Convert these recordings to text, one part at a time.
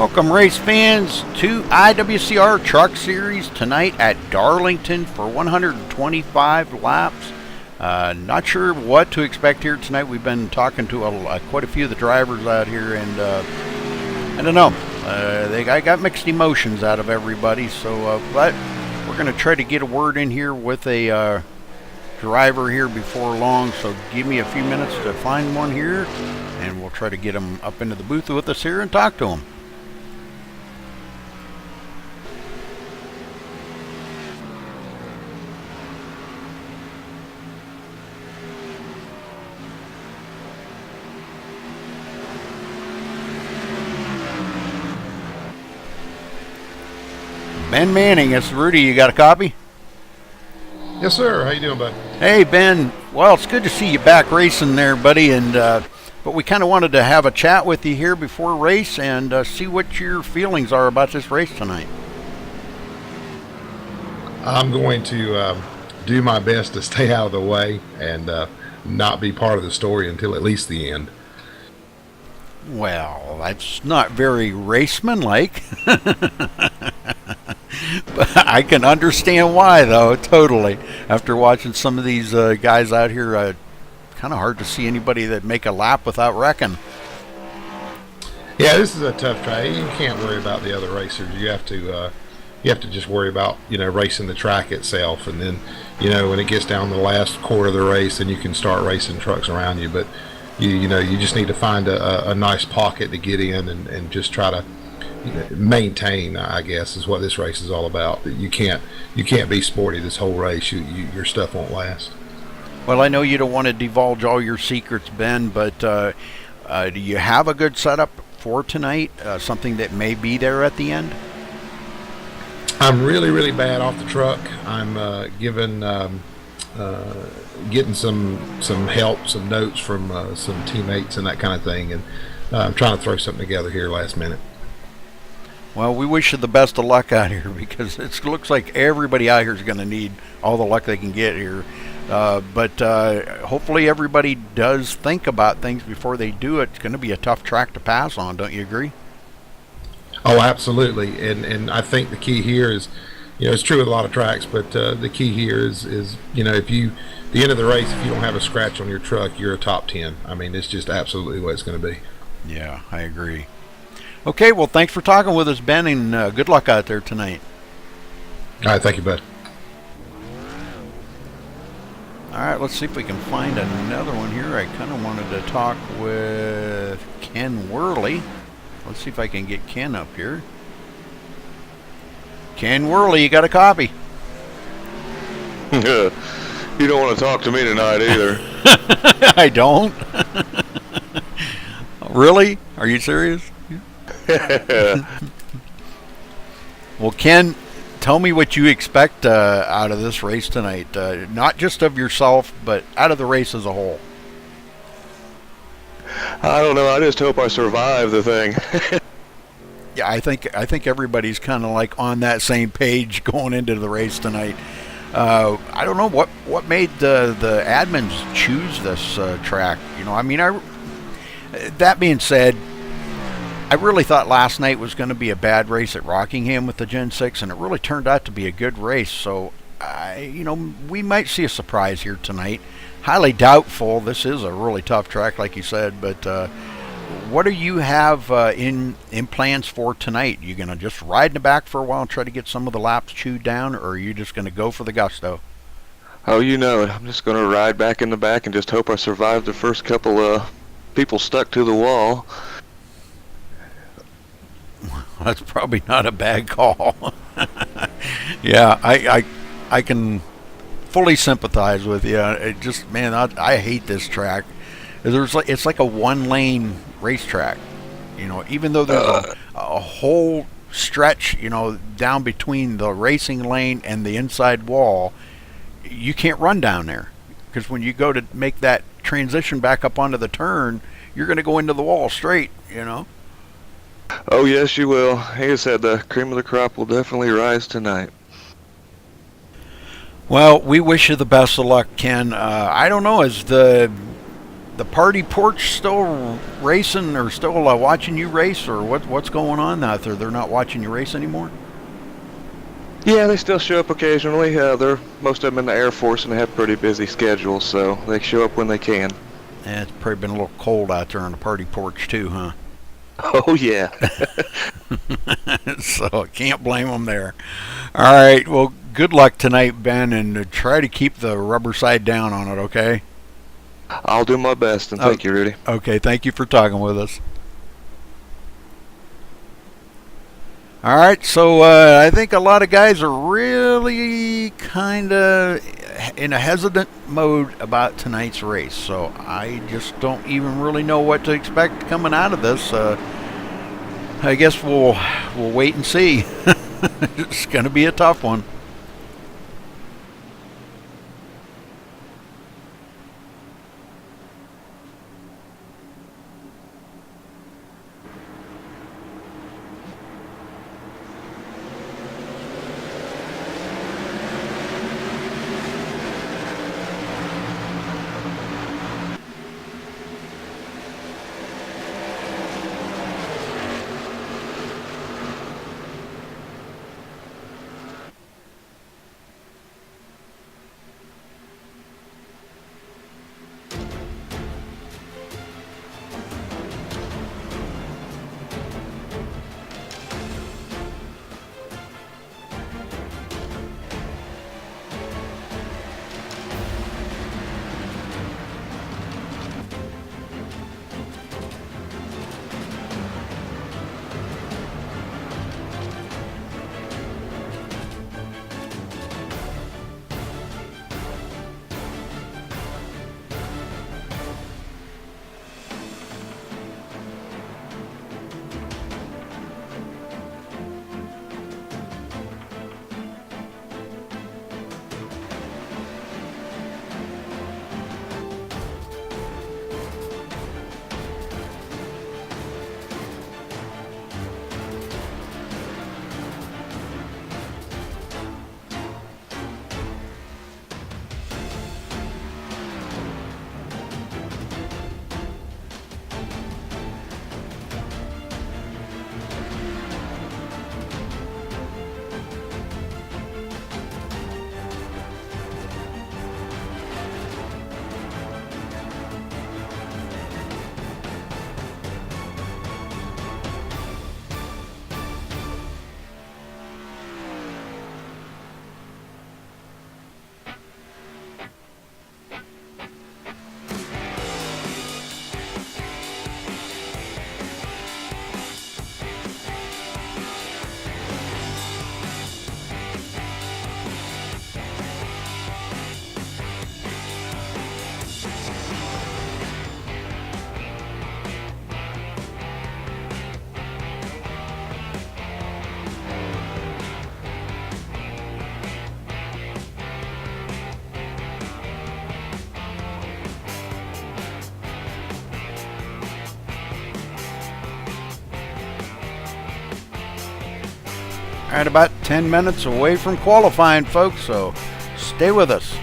Welcome race fans to IWCR Truck Series tonight at Darlington for 125 laps. Not sure what to expect here tonight. We've been talking to quite a few of the drivers out here, and I don't know. I got mixed emotions out of everybody, so but we're going to try to get a word in here with a driver here before long, so give me a few minutes to find one here, and we'll try to get him up into the booth with us here and talk to him. Ben Manning, it's Rudy. You got a copy? Yes, sir. How you doing, bud? Hey, Ben. Well, it's good to see you back racing there, buddy. And but we kind of wanted to have a chat with you here before race and see what your feelings are about this race tonight. I'm going to do my best to stay out of the way and not be part of the story until at least the end. Well, that's not very raceman-like. But I can understand why, though, totally. After watching some of these guys out here, kind of hard to see anybody that make a lap without wrecking. Yeah, this is a tough track. You can't worry about the other racers. You have to just worry about racing the track itself, and then when it gets down to the last quarter of the race, then you can start racing trucks around you. But you just need to find a nice pocket to get in and just try to maintain, I guess, is what this race is all about. You can't be sporty this whole race. Your stuff won't last. Well, I know you don't want to divulge all your secrets, Ben, but do you have a good setup for tonight? Something that may be there at the end? I'm really bad off the truck. I'm getting some help, some notes from some teammates and that kind of thing, and I'm trying to throw something together here last minute. Well, we wish you the best of luck out here, because it looks like everybody out here is going to need all the luck they can get here. But hopefully everybody does think about things before they do it. It's going to be a tough track to pass on, don't you agree? Oh, absolutely. And I think the key here is, it's true with a lot of tracks, but the key here is if the end of the race, if you don't have a scratch on your truck, you're a top 10. I mean, it's just absolutely what it's going to be. Yeah, I agree. Okay, well, thanks for talking with us, Ben, and good luck out there tonight. All right, thank you, bud. All right, let's see if we can find another one here. I kind of wanted to talk with Ken Worley. Let's see if I can get Ken up here. Ken Worley, you got a copy? You don't want to talk to me tonight either. I don't. Really? Are you serious? Well, Ken, tell me what you expect out of this race tonight. Not just of yourself, but out of the race as a whole. I don't know. I just hope I survive the thing. Yeah, I think everybody's kind of like on that same page going into the race tonight. I don't know what made the admins choose this track. That being said, I really thought last night was going to be a bad race at Rockingham with the Gen 6, and it really turned out to be a good race. So, we might see a surprise here tonight. Highly doubtful. This is a really tough track, like you said. But what do you have in plans for tonight? You going to just ride in the back for a while and try to get some of the laps chewed down, or are you just going to go for the gusto? Oh, you know it. I'm just going to ride back in the back and just hope I survive the first couple people stuck to the wall. That's probably not a bad call. Yeah, I can fully sympathize with you. It just, man, I hate this track. It's like a one-lane racetrack. Even though there's a whole stretch, down between the racing lane and the inside wall, you can't run down there, because when you go to make that transition back up onto the turn, you're going to go into the wall straight. Oh, yes, you will. Like I said, the cream of the crop will definitely rise tonight. Well, we wish you the best of luck, Ken. I don't know, as the the party porch still racing, or still watching you race, or what's going on out there? They're not watching you race anymore? Yeah, they still show up occasionally. They're most of them in the Air Force, and they have pretty busy schedules, so they show up when they can. Yeah, it's probably been a little cold out there on the party porch too, huh? Oh yeah. So I can't blame them there. All right, well, good luck tonight, Ben, and try to keep the rubber side down on it, okay? I'll do my best, and thank you, Rudy. Okay, thank you for talking with us. All right, so I think a lot of guys are really kind of in a hesitant mode about tonight's race, so I just don't even really know what to expect coming out of this. I guess we'll wait and see. It's going to be a tough one. All right, about 10 minutes away from qualifying, folks, so stay with us.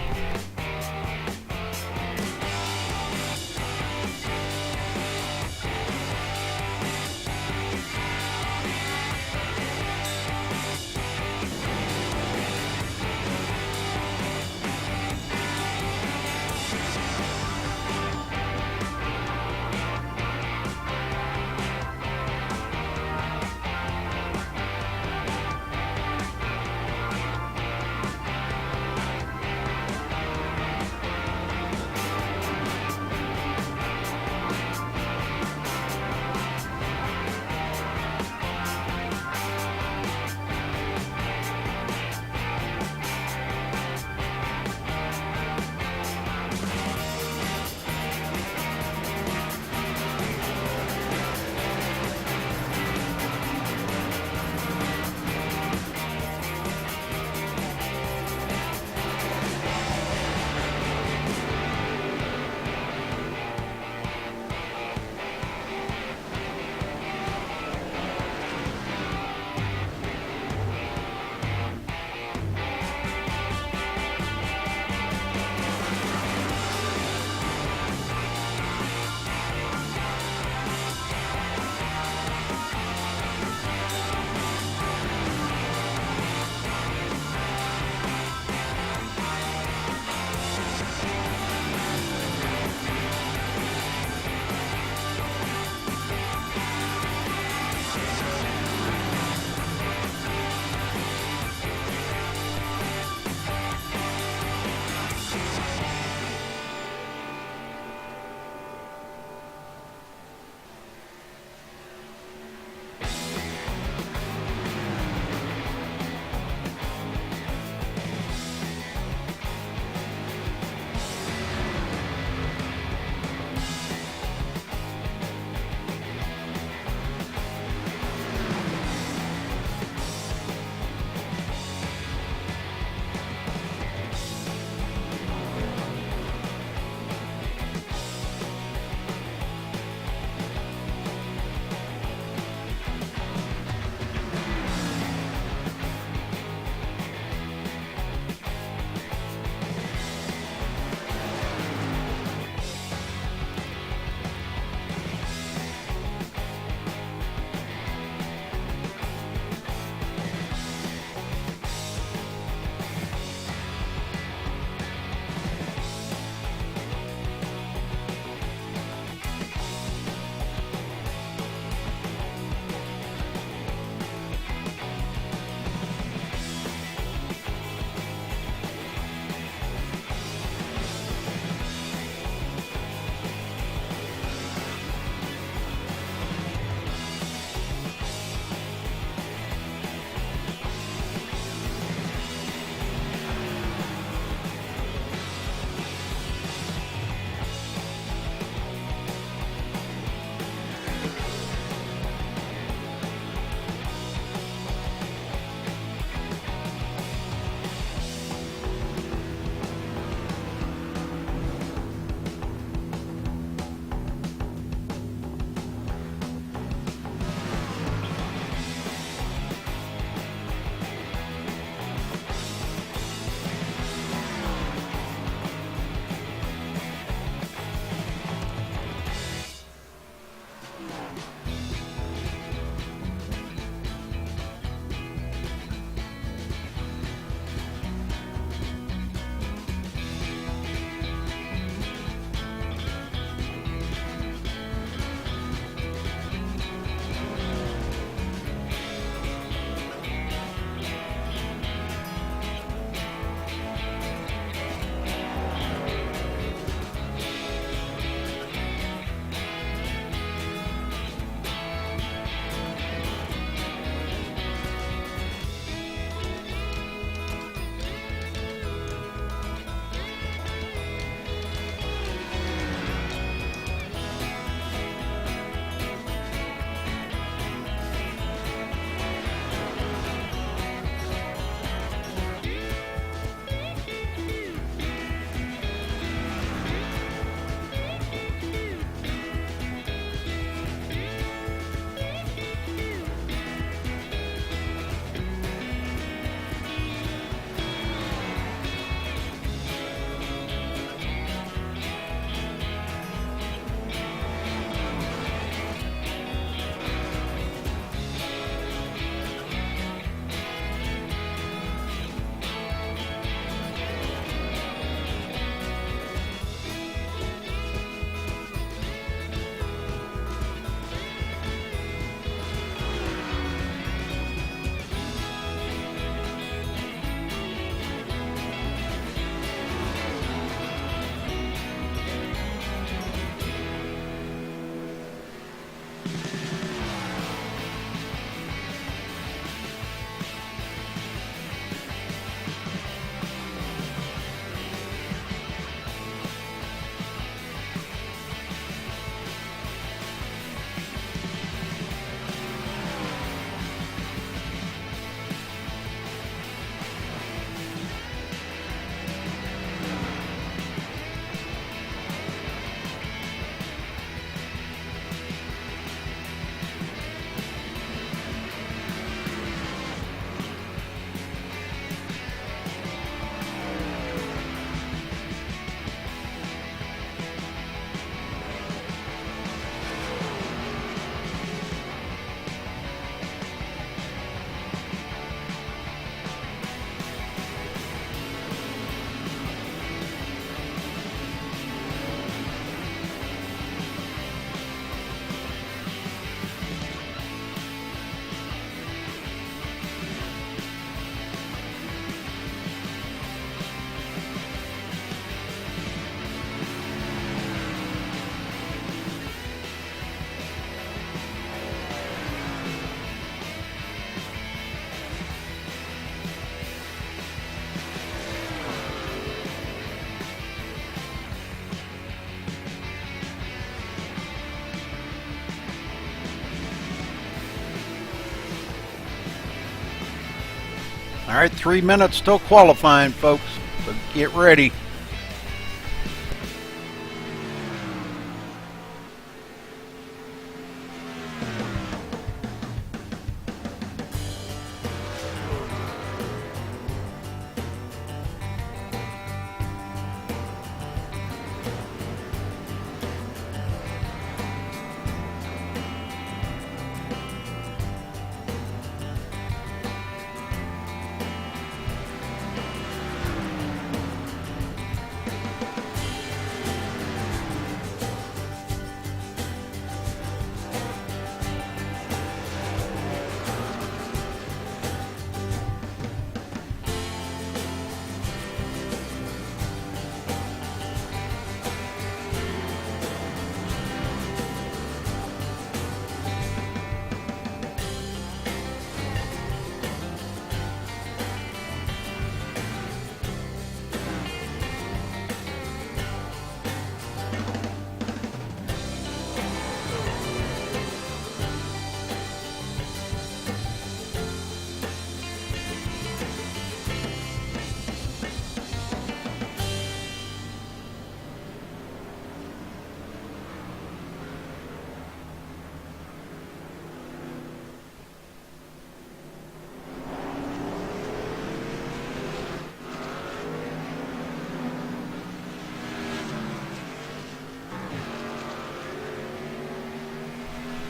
All right, 3 minutes still qualifying, folks. So get ready.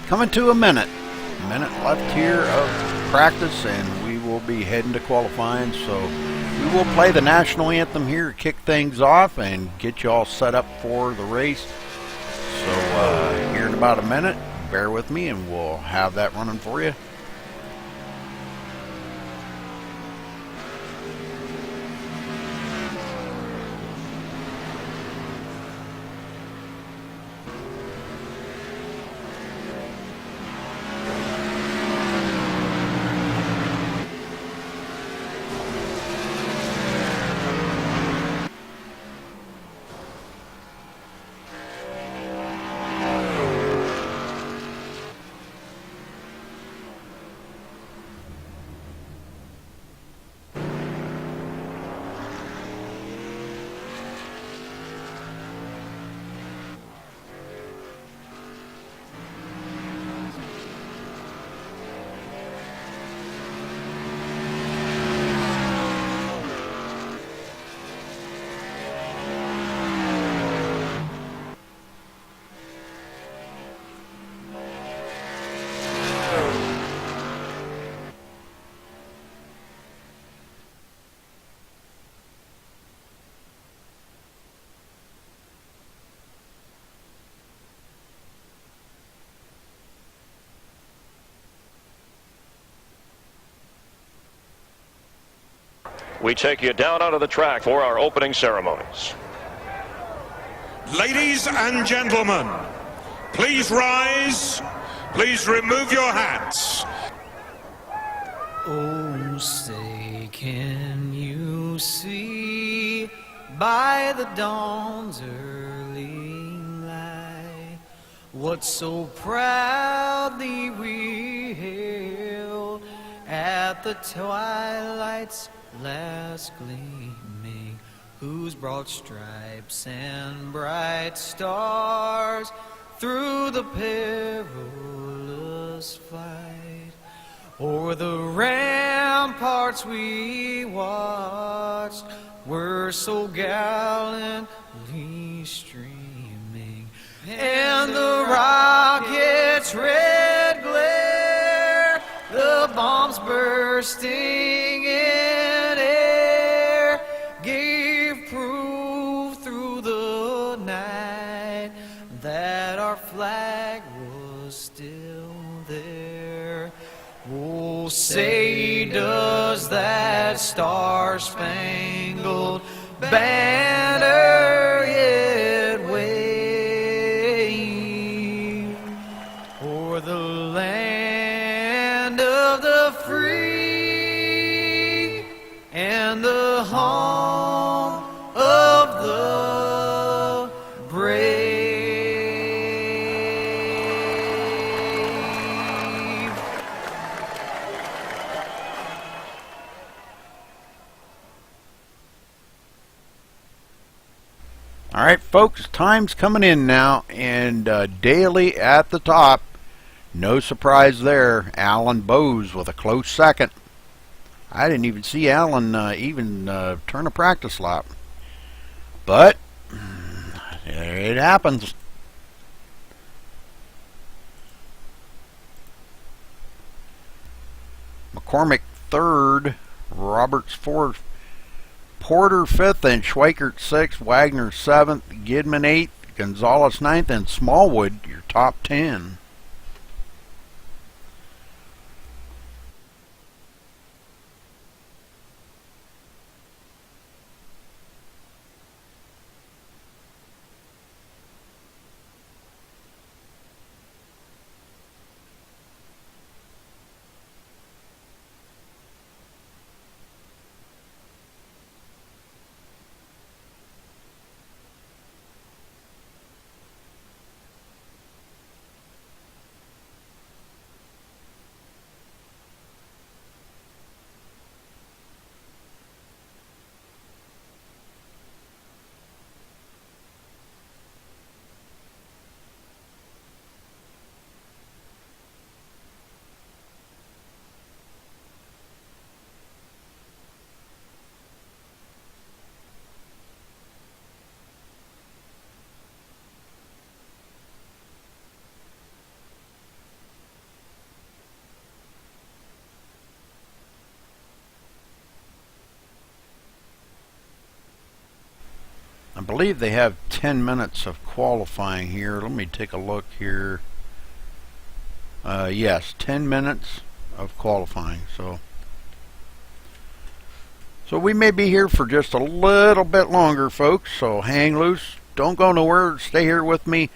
Coming to a minute left here of practice, and we will be heading to qualifying. So we will play the national anthem here, kick things off, and get you all set up for the race. So here in about a minute, bear with me, and we'll have that running for you. We take you down onto the track for our opening ceremonies. Ladies and gentlemen, please rise. Please remove your hats. Oh, say, can you see by the dawn's early light what so proudly we hailed at the twilight's last gleaming, whose broad stripes and bright stars through the perilous fight o'er the ramparts we watched were so gallantly streaming, and the rocket's red glare, the bombs bursting in air, gave proof through the night that our flag was still there. Oh, say, does that star-spangled banner yet wave o'er the land of the free and the home of the brave? All right, folks, time's coming in now, and Daly at the top. No surprise there. Alan Bowes with a close second. I didn't even see Alan turn a practice lap. But it happens. McCormick third, Roberts fourth, Porter fifth, and Schweikert sixth, Wagner seventh, Gidman eighth, Gonzalez ninth, and Smallwood your top 10. I believe they have 10 minutes of qualifying here. Let me take a look here. Yes, 10 minutes of qualifying. So we may be here for just a little bit longer, folks. So hang loose. Don't go nowhere. Stay here with me.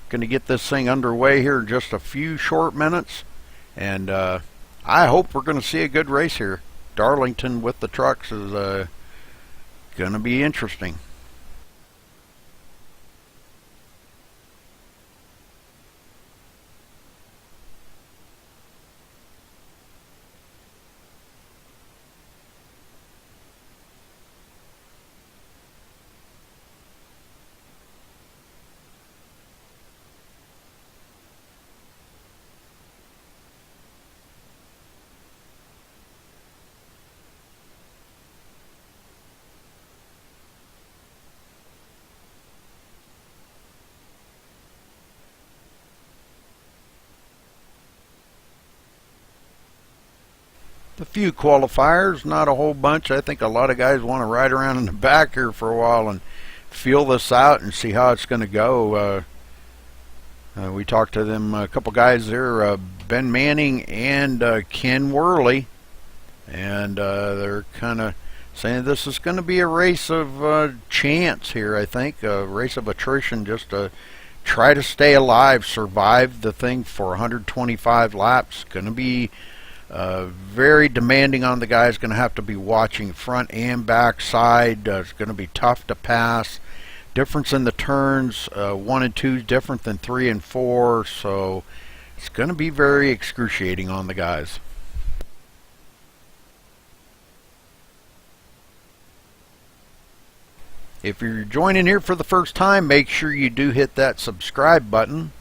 Going to get this thing underway here in just a few short minutes. And I hope we're going to see a good race here. Darlington with the trucks is going to be interesting. A few qualifiers, not a whole bunch. I think a lot of guys want to ride around in the back here for a while and feel this out and see how it's going to go. We talked to them, a couple guys there, Ben Manning and Ken Worley, and they're kind of saying this is going to be a race of chance here, I think, a race of attrition, just to try to stay alive, survive the thing for 125 laps. Going to be very demanding on the guys. Going to have to be watching front and back side. It's going to be tough to pass. Difference in the turns, 1 and 2 is different than 3 and 4, so it's going to be very excruciating on the guys. If you're joining here for the first time, make sure you do hit that subscribe button,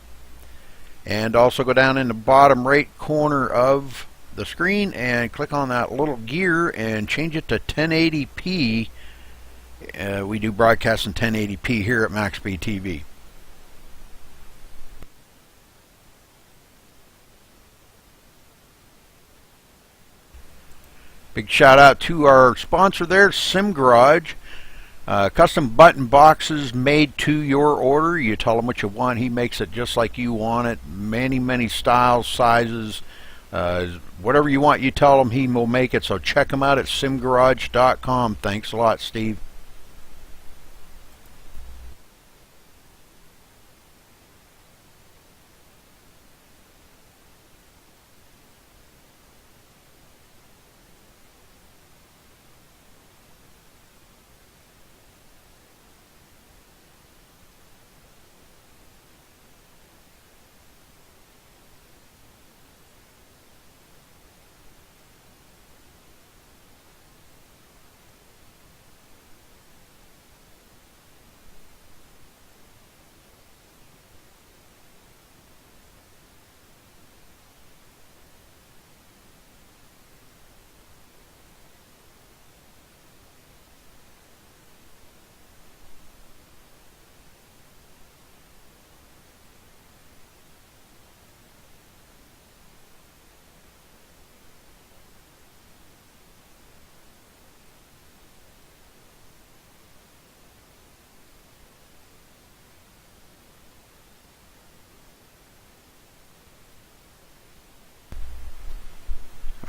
and also go down in the bottom right corner of the screen and click on that little gear and change it to 1080p. We do broadcast in 1080p here at MaxSpeedTV. Big shout out to our sponsor there, Sim Garage. Custom button boxes made to your order. You tell him what you want, he makes it just like you want it. Many styles, sizes, whatever you want, you tell him, he will make it. So check him out at simgarage.com. Thanks a lot, Steve.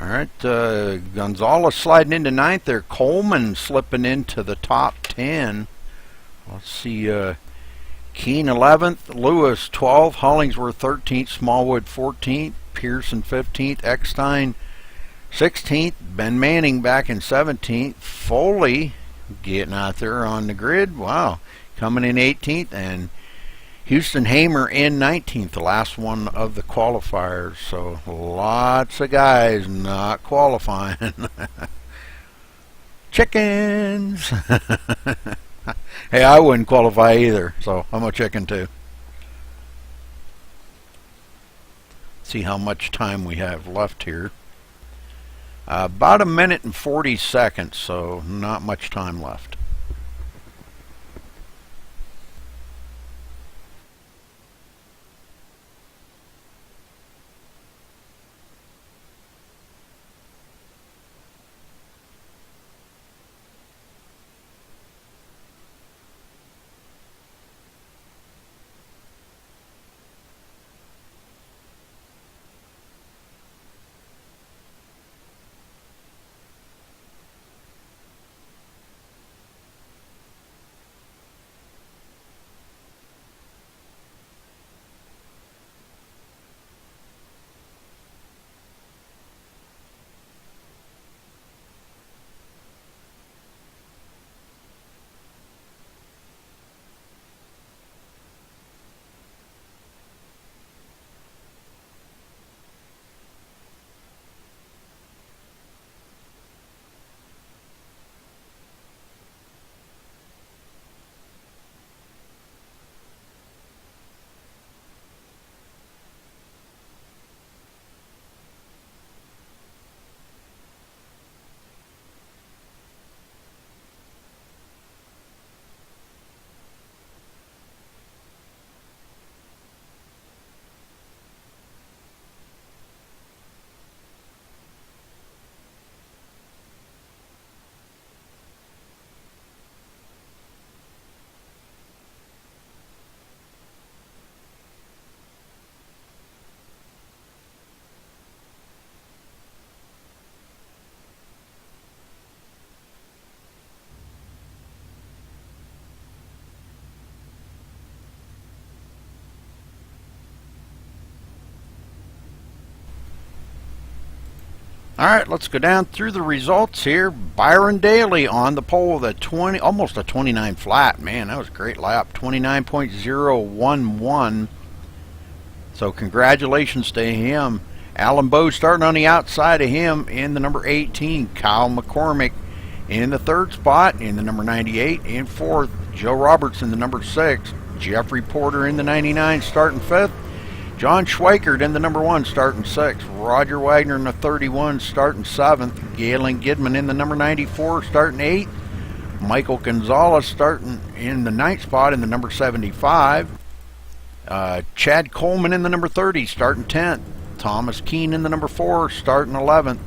All right, Gonzalez sliding into 9th there. Coleman slipping into the top 10. Let's see, Keene 11th, Lewis 12th, Hollingsworth 13th, Smallwood 14th, Pearson 15th, Eckstein 16th, Ben Manning back in 17th, Foley getting out there on the grid, wow, coming in 18th, and Houston Hamer in 19th, the last one of the qualifiers. So lots of guys not qualifying. Chickens. Hey, I wouldn't qualify either, so I'm a chicken too. See how much time we have left here. About 1 minute and 40 seconds, so not much time left. All right, let's go down through the results here. Byron Daly on the pole with a almost a 29 flat. Man, that was a great lap. 29.011. So congratulations to him. Alan Bowe starting on the outside of him in the number 18. Kyle McCormick in the 3rd spot in the number 98. In 4th, Joe Roberts in the number 6. Jeffrey Porter in the 99 starting 5th. John Schweikert in the number 1 starting 6th. Roger Wagner in the 31 starting 7th. Galen Gidman in the number 94 starting 8th. Michael Gonzalez starting in the 9th spot in the number 75. Chad Coleman in the number 30 starting 10th. Thomas Keene in the number 4 starting 11th.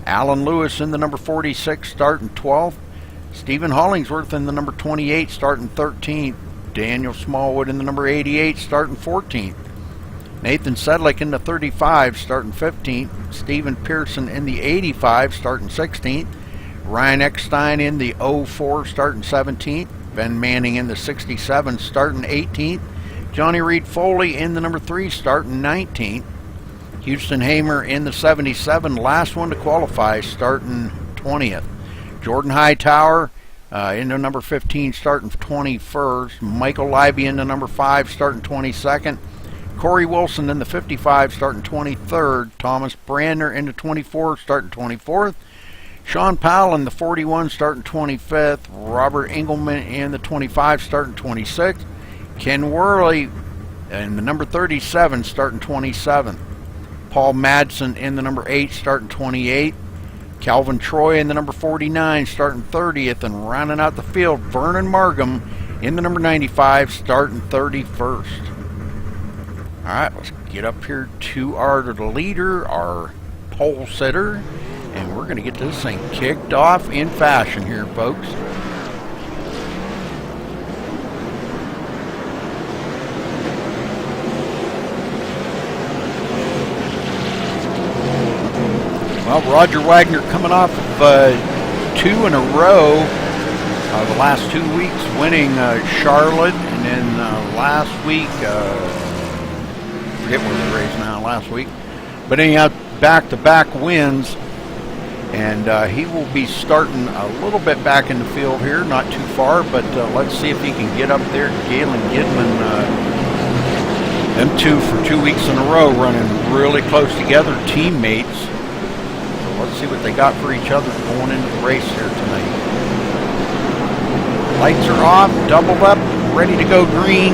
Alan Lewis in the number 46 starting 12th. Stephen Hollingsworth in the number 28 starting 13th. Daniel Smallwood in the number 88 starting 14th. Nathan Sedlick in the 35 starting 15th. Stephen Pearson in the 85 starting 16th. Ryan Eckstein in the 04 starting 17th. Ben Manning in the 67 starting 18th. Johnny Reed Foley in the number 3 starting 19th. Houston Hamer in the 77, last one to qualify, starting 20th. Jordan Hightower in the number 15 starting 21st. Michael Libby in the number 5 starting 22nd. Corey Wilson in the 55 starting 23rd. Thomas Brandner in the 24 starting 24th. Sean Powell in the 41 starting 25th. Robert Engelman in the 25 starting 26th. Ken Worley in the number 37 starting 27th. Paul Madsen in the number 8 starting 28th. Calvin Troy in the number 49 starting 30th. And rounding out the field, Vernon Margam in the number 95 starting 31st. Alright, let's get up here to our leader, our pole sitter, and we're going to get this thing kicked off in fashion here, folks. Well, Roger Wagner coming off of 2 in a row. The last 2 weeks winning Charlotte, and then last week, forget where they raced now last week. But anyhow, back-to-back wins. And he will be starting a little bit back in the field here, not too far, but let's see if he can get up there. Galen Gidman, them two for 2 weeks in a row running really close together, teammates. So let's see what they got for each other going into the race here tonight. Lights are off, doubled up, ready to go green.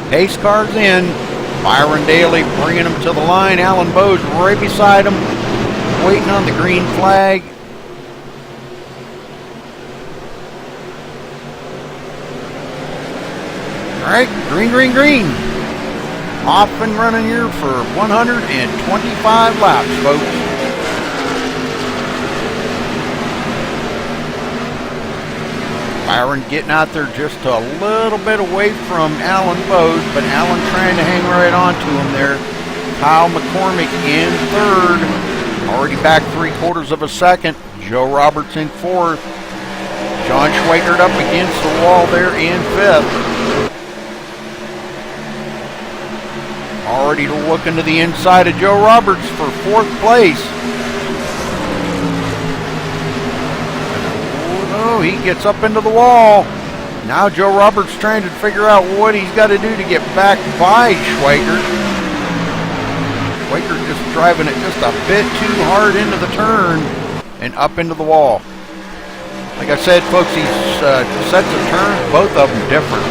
Pace car's in. Byron Daly bringing him to the line. Alan Bowes right beside him, waiting on the green flag. All right, green, green, green. Off and running here for 125 laps, folks. Byron getting out there just a little bit away from Alan Bowes, but Alan trying to hang right on to him there. Kyle McCormick in third, already back 3/4 of a second. Joe Roberts in fourth. John Schweikert up against the wall there in fifth. Already looking to the inside of Joe Roberts for fourth place. Oh, he gets up into the wall. Now Joe Roberts trying to figure out what he's got to do to get back by Schweikert. Schweikert just driving it just a bit too hard into the turn and up into the wall. Like I said, folks, these sets of turns, both of them different.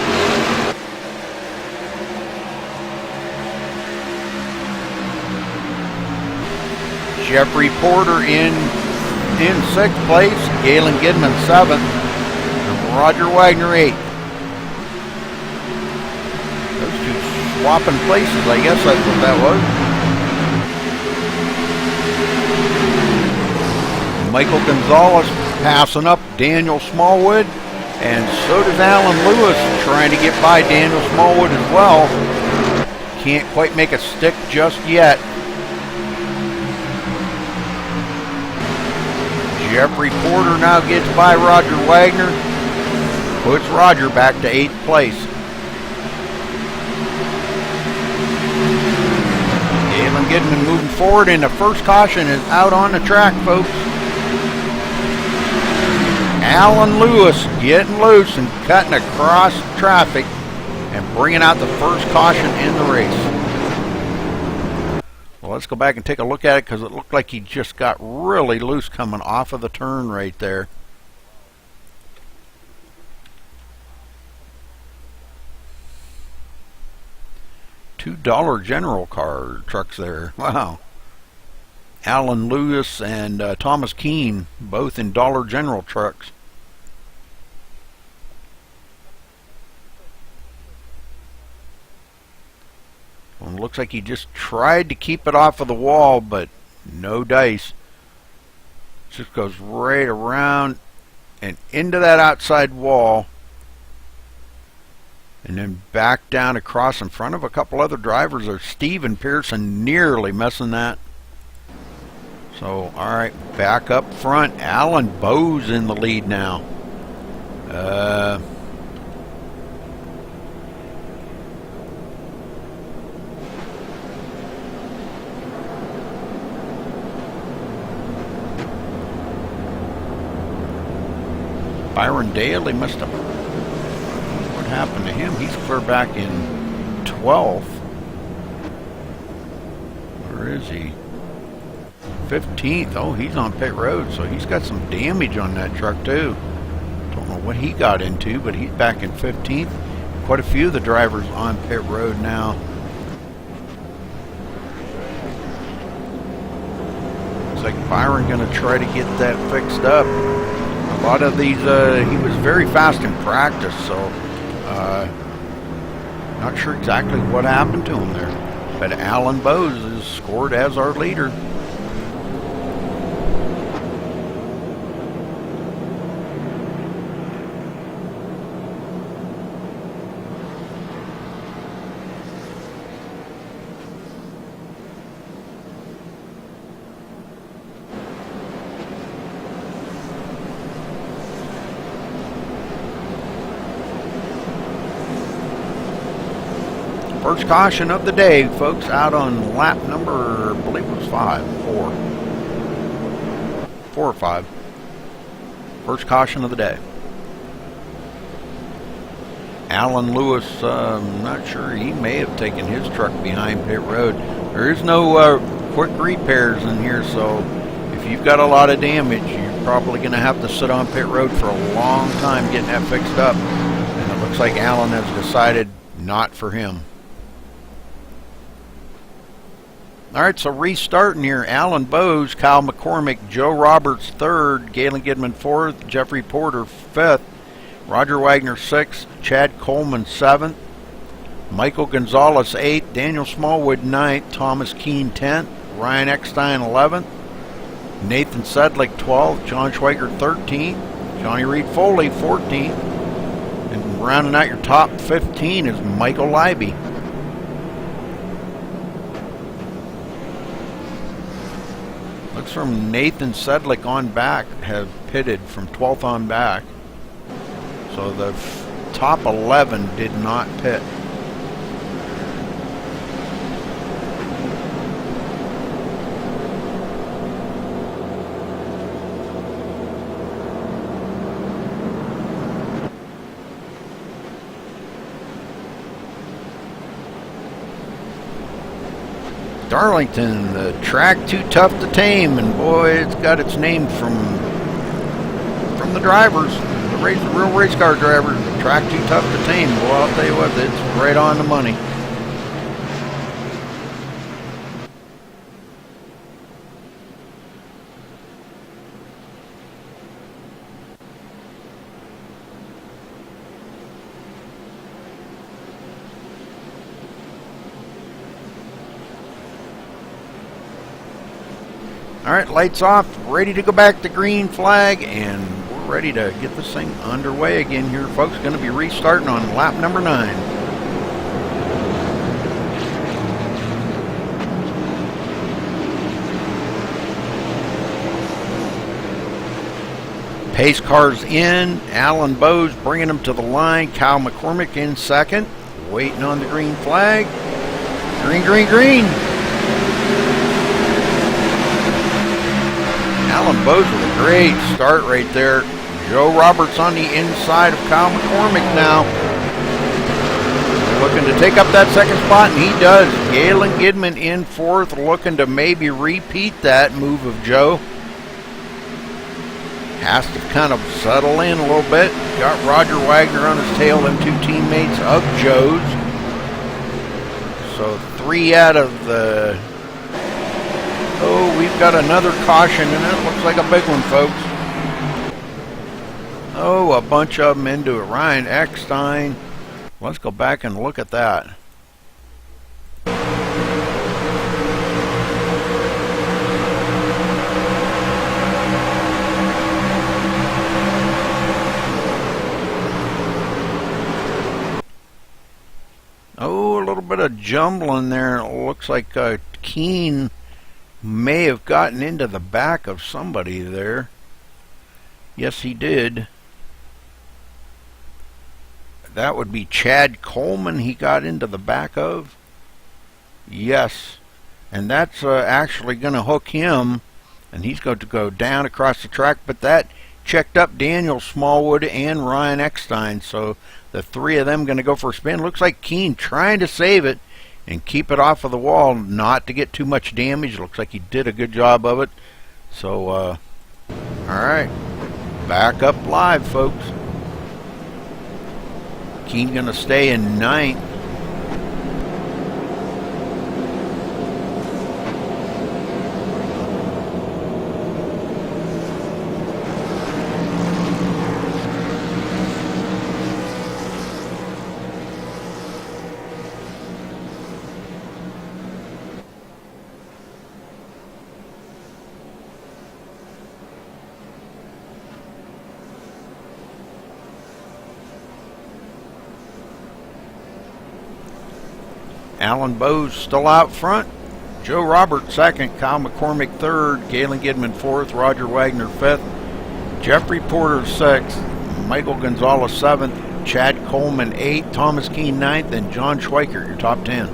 Jeffrey Porter in 6th place, Galen Gidman 7th, and Roger Wagner 8th. Those two swapping places, I guess that's what that was. Michael Gonzalez passing up Daniel Smallwood, and so does Alan Lewis trying to get by Daniel Smallwood as well. Can't quite make a stick just yet. Jeffrey Porter now gets by Roger Wagner, puts Roger back to 8th place. Galen Gidman moving forward, and the first caution is out on the track, folks. Alan Lewis getting loose and cutting across traffic and bringing out the first caution in the race. Well, let's go back and take a look at it, because it looked like he just got really loose coming off of the turn right there. Two Dollar General car trucks there. Wow. Alan Lewis and Thomas Keene, both in Dollar General trucks. Well, it looks like he just tried to keep it off of the wall, but no dice. Just goes right around and into that outside wall, and then back down across in front of a couple other drivers. There's Steven Pearson nearly messing that. So, alright, back up front. Alan Bowes in the lead now. Byron Daly must have... What happened to him? He's clear back in 12th. Where is he? 15th. Oh, he's on pit road, so he's got some damage on that truck too. Don't know what he got into, but he's back in 15th. Quite a few of the drivers on pit road now. Looks like Byron going to try to get that fixed up. A lot of these, he was very fast in practice, so not sure exactly what happened to him there. But Alan Bowes is scored as our leader. First caution of the day, folks, out on lap number, I believe it was 4 or 5. First caution of the day. Alan Lewis, I'm not sure, he may have taken his truck behind pit road. There is no quick repairs in here, so if you've got a lot of damage, you're probably going to have to sit on pit road for a long time getting that fixed up. And it looks like Alan has decided not for him. Alright, so restarting here. Alan Bowes, Kyle McCormick, Joe Roberts 3rd, Galen Gidman 4th, Jeffrey Porter 5th, Roger Wagner 6th, Chad Coleman 7th, Michael Gonzalez 8th, Daniel Smallwood 9th, Thomas Keene 10th, Ryan Eckstein 11th, Nathan Sedlick 12th, John Schweiger 13th, Johnny Reed Foley 14th, and rounding out your top 15 is Michael Leiby. Looks from Nathan Sedlick on back have pitted from 12th on back. So the top 11 did not pit. Darlington, the track too tough to tame, and boy, it's got its name from the drivers, the real race car drivers. The track too tough to tame. Well, I'll tell you what, it's right on the money. All right, lights off, ready to go back to green flag, and we're ready to get this thing underway again here, folks. Going to be restarting on lap number 9. Pace cars in, Alan Bowes bringing them to the line, Kyle McCormick in 2nd, waiting on the green flag. Green, green, green. Alan Bowes with a great start right there. Joe Roberts on the inside of Kyle McCormick now. Looking to take up that 2nd spot, and he does. Galen Gidman in 4th, looking to maybe repeat that move of Joe. Has to kind of settle in a little bit. Got Roger Wagner on his tail, them 2 teammates of Joe's. So 3 out of the... Oh, we've got another caution, and it looks like a big one, folks. Oh, a bunch of them into it. Ryan Eckstein. Let's go back and look at that. Oh, a little bit of jumbling there. It looks like Keene may have gotten into the back of somebody there. Yes, he did. That would be Chad Coleman he got into the back of. Yes. And that's actually going to hook him, and he's going to go down across the track, but that checked up Daniel Smallwood and Ryan Eckstein, so the 3 of them going to go for a spin. Looks like Keene trying to save it and keep it off of the wall, not to get too much damage. Looks like he did a good job of it. So, all right, back up live, folks. Keene going to stay in 9th. Alan Bowes still out front. Joe Roberts 2nd, Kyle McCormick 3rd, Galen Gidman 4th, Roger Wagner 5th, Jeffrey Porter 6th, Michael Gonzalez 7th, Chad Coleman 8th, Thomas Keene 9th, and John Schweikert, your top 10.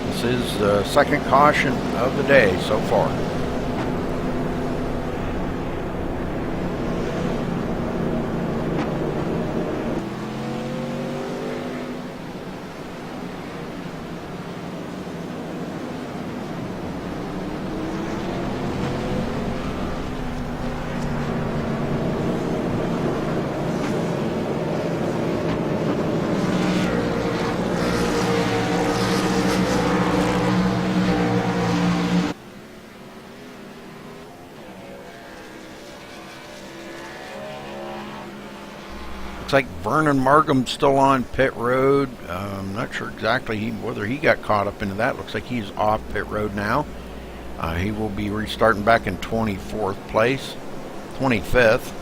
This is the second caution of the day so far. Looks like Vernon Margham's still on pit road. I'm not sure exactly whether he got caught up into that. Looks like he's off pit road now. He will be restarting back in 24th place, 25th.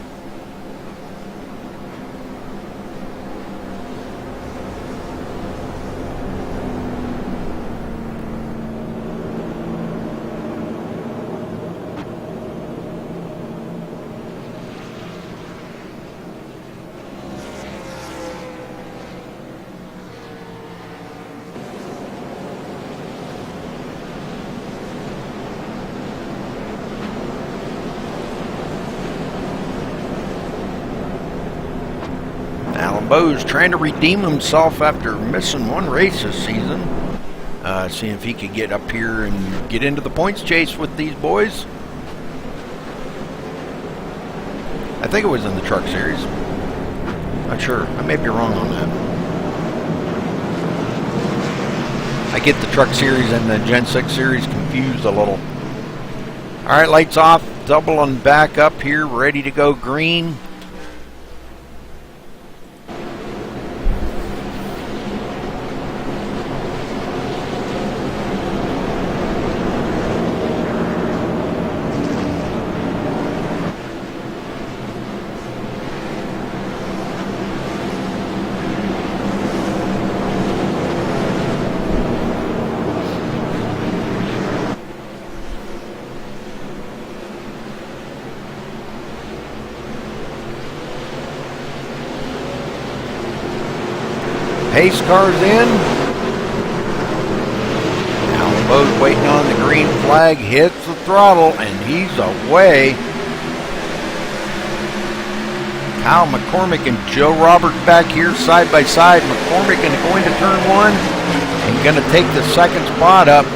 Bo's trying to redeem himself after missing one race this season. Seeing if he could get up here and get into the points chase with these boys. I think it was in the truck series. Not sure. I may be wrong on that. I get the truck series and the Gen 6 series confused a little. Alright, lights off. Doubling back up here. Ready to go green. Pace car's in. Now Bo's waiting on the green flag, hits the throttle, and he's away. Kyle McCormick and Joe Roberts back here side by side. McCormick going to turn one and going to take the second spot up.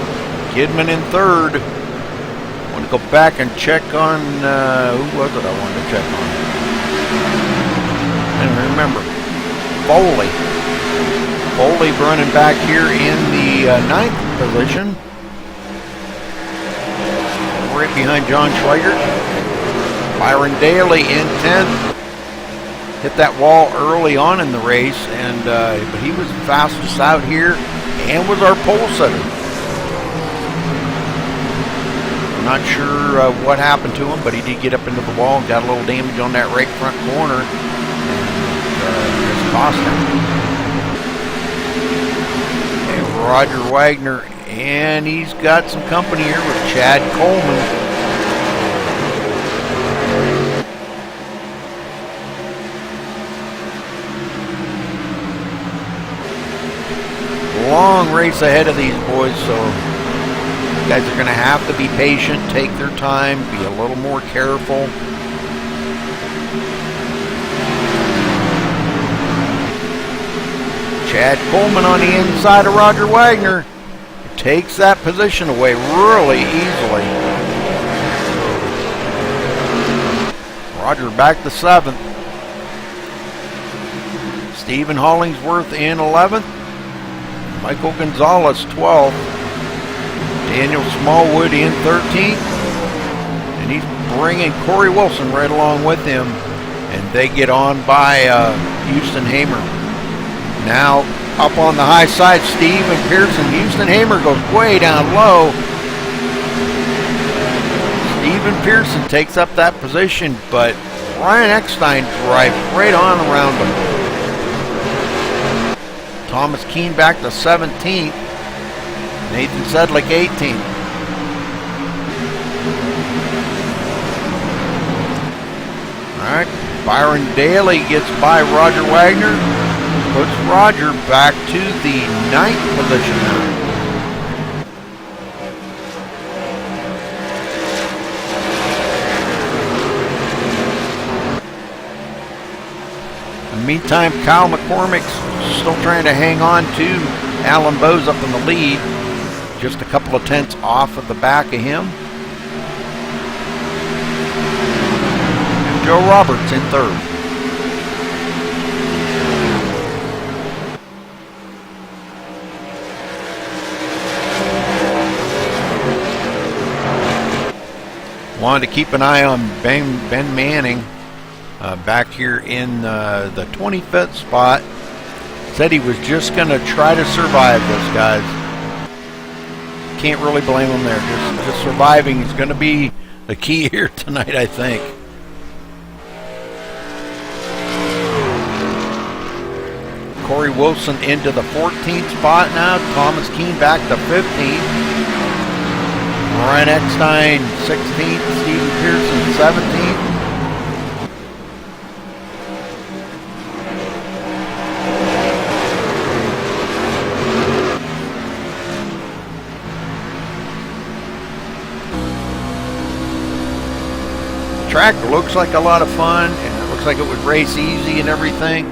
Kidman in third. I want to go back and check on, who was it I wanted to check on? I don't remember. Foley running back here in the 9th position. Right behind John Schweikert. Byron Daly in 10th. Hit that wall early on in the race, and but he was the fastest out here and was our pole setter. I'm not sure what happened to him, but he did get up into the wall and got a little damage on that right front corner. And just cost him. Roger Wagner, and he's got some company here with Chad Coleman. Long race ahead of these boys, so you guys are going to have to be patient, take their time, be a little more careful. Chad Coleman on the inside of Roger Wagner takes that position away really easily. Roger back to 7th. Stephen Hollingsworth in 11th. Michael Gonzalez 12th. Daniel Smallwood in 13th. And he's bringing Corey Wilson right along with him. And they get on by Houston Hamer. Now up on the high side, Stephen Pearson. Houston Hamer goes way down low. Stephen Pearson takes up that position, but Ryan Eckstein drives right on around him. Thomas Keene back to 17th. Nathan Sedlick 18th. All right, Byron Daly gets by Roger Wagner. Puts Roger back to the 9th position now. In the meantime, Kyle McCormick's still trying to hang on to Alan Bowes up in the lead. Just a couple of tenths off of the back of him. And Joe Roberts in third. Wanted to keep an eye on Ben Manning back here in the 25th spot. Said he was just going to try to survive this, guys. Can't really blame him there. Just surviving is going to be the key here tonight, I think. Corey Wilson into the 14th spot now. Thomas Keene back to 15th. Ryan Eckstein 16th. Stephen Pearson 17th. Track looks like a lot of fun, and it looks like it would race easy and everything,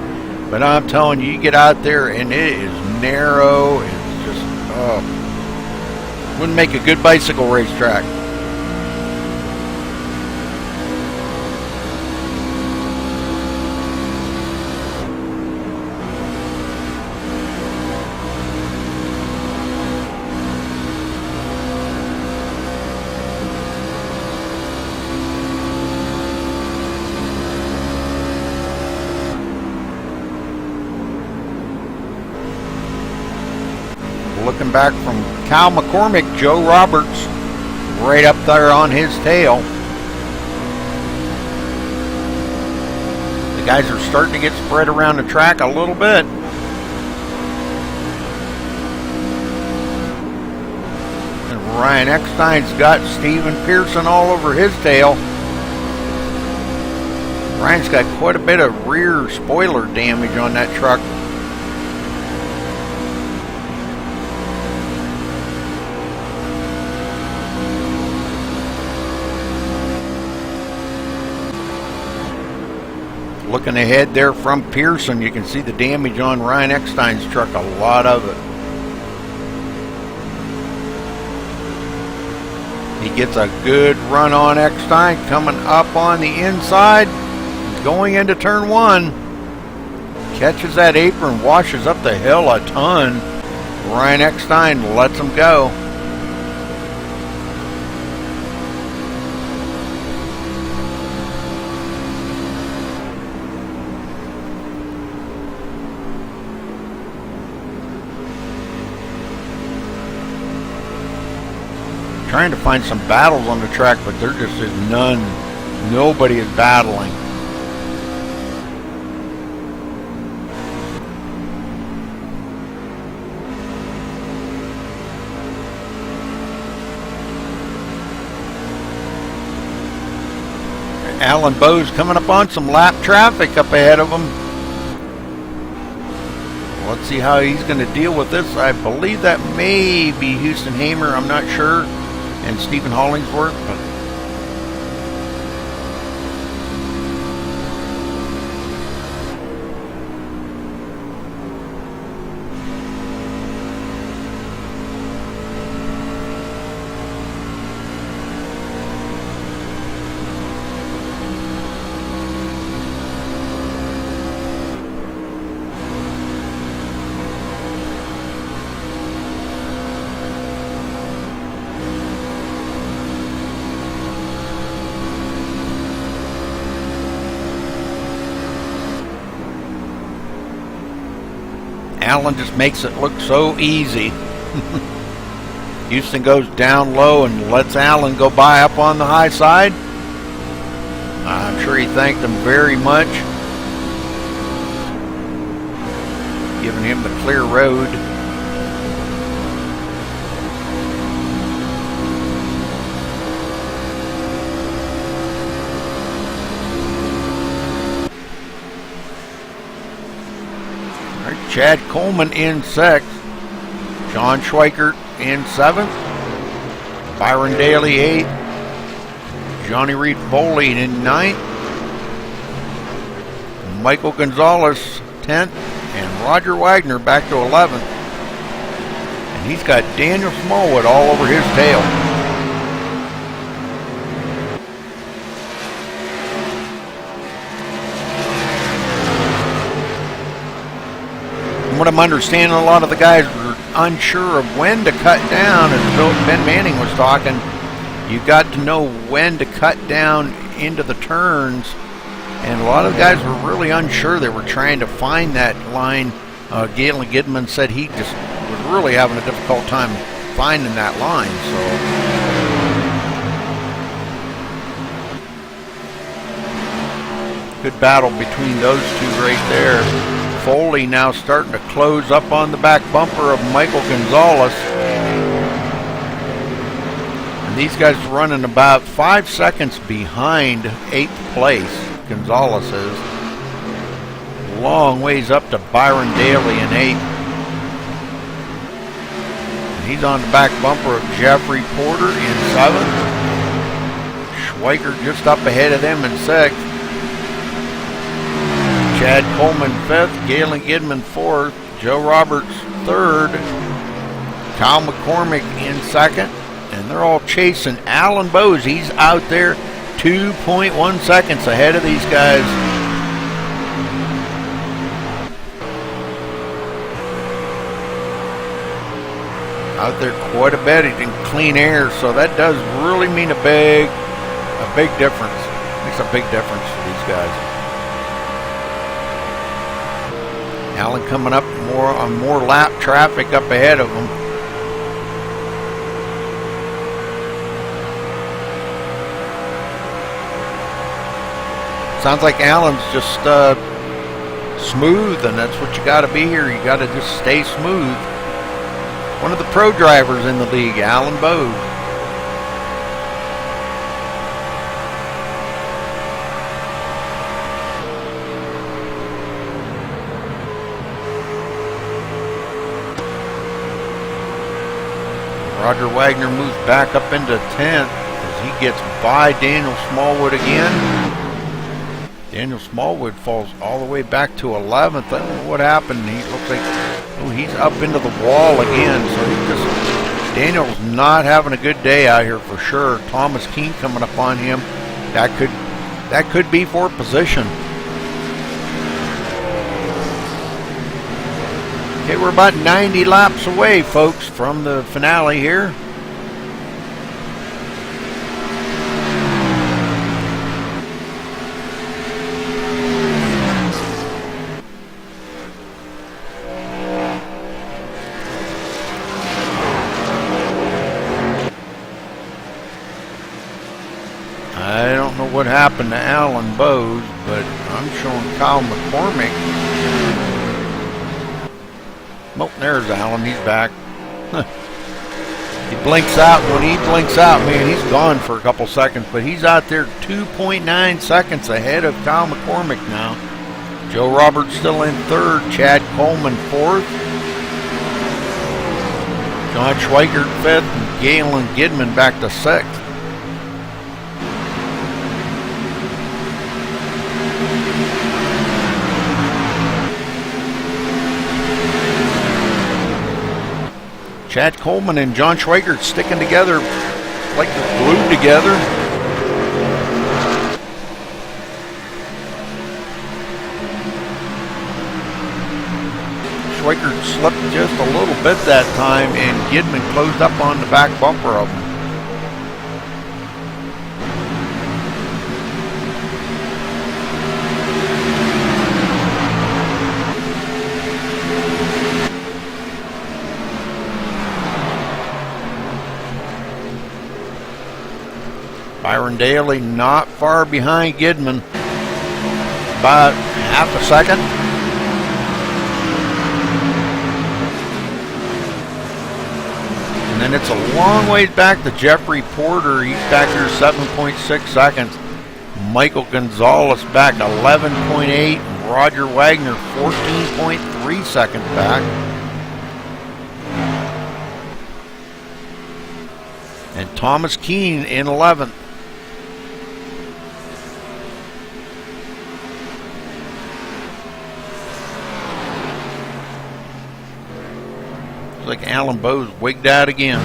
but I'm telling you, you get out there and it is narrow. It's just wouldn't make a good bicycle racetrack. Looking back from Kyle McCormick, Joe Roberts right up there on his tail. The guys are starting to get spread around the track a little bit. And Ryan Eckstein's got Stephen Pearson all over his tail. Ryan's got quite a bit of rear spoiler damage on that truck. Looking ahead there from Pearson, you can see the damage on Ryan Eckstein's truck, a lot of it. He gets a good run on Eckstein, coming up on the inside, going into turn one. Catches that apron, washes up the hill a ton. Ryan Eckstein lets him go. Trying to find some battles on the track, but there just is none. Nobody is battling. Alan Bowes coming up on some lap traffic up ahead of him. Let's see how he's going to deal with this. I believe that may be Houston Hamer, I'm not sure, and Stephen Hollingsworth, but Allen just makes it look so easy. Houston goes down low and lets Allen go by up on the high side. I'm sure he thanked him very much. giving him the clear road. All right, Chad Coleman in 6th. John Schweikert in 7th. Byron Daly 8th. Johnny Reed Foley in 9th. Michael Gonzalez 10th. And Roger Wagner back to 11th. And he's got Daniel Smallwood all over his tail. From what I'm understanding, a lot of the guys were unsure of when to cut down. As Ben Manning was talking, you got to know when to cut down into the turns. And a lot of the guys were really unsure. They were trying to find that line. Galen Gidman said he just was really having a difficult time finding that line. So good battle between those two right there. Foley now starting to close up on the back bumper of Michael Gonzalez. And these guys running about 5 seconds behind 8th place. Gonzalez is. Long ways up to Byron Daly in 8th. And he's on the back bumper of Jeffrey Porter in 7th. Schweikert just up ahead of them in 6th. Chad Coleman 5th, Galen Gidman 4th, Joe Roberts 3rd, Kyle McCormick in 2nd, and they're all chasing Alan Bowes. He's out there 2.1 seconds ahead of these guys. Out there quite a bit in clean air, so that does really mean a big difference. Makes a big difference for these guys. Allen coming up on more lap traffic up ahead of him. Sounds like Allen's just smooth, and that's what you got to be here. You got to just stay smooth. One of the pro drivers in the league, Alan Bowes. Roger Wagner moves back up into 10th as he gets by Daniel Smallwood again. Daniel Smallwood falls all the way back to 11th. I don't know what happened. He looks like he's up into the wall again. So Daniel's not having a good day out here for sure. Thomas Keene coming up on him. That could be for position. Okay, we're about 90 laps away, folks, from the finale here. I don't know what happened to Alan Bowes, but I'm showing Kyle McCormick. Oh, there's Alan. He's back. He blinks out. When he blinks out, man, he's gone for a couple seconds, but he's out there 2.9 seconds ahead of Kyle McCormick now. Joe Roberts still in 3rd. Chad Coleman 4th. John Schweikert 5th. And Galen Gidman back to 6th. Chad Coleman and John Schweikert sticking together like they're glued together. Schweikert slipped just a little bit that time, and Gidman closed up on the back bumper of him. Byron Daly not far behind Gidman, about half a second. And then it's a long ways back to Jeffrey Porter. He's back here 7.6 seconds. Michael Gonzalez back 11.8. Roger Wagner 14.3 seconds back. And Thomas Keene in 11th. Looks like Alan Bowe's wigged out again.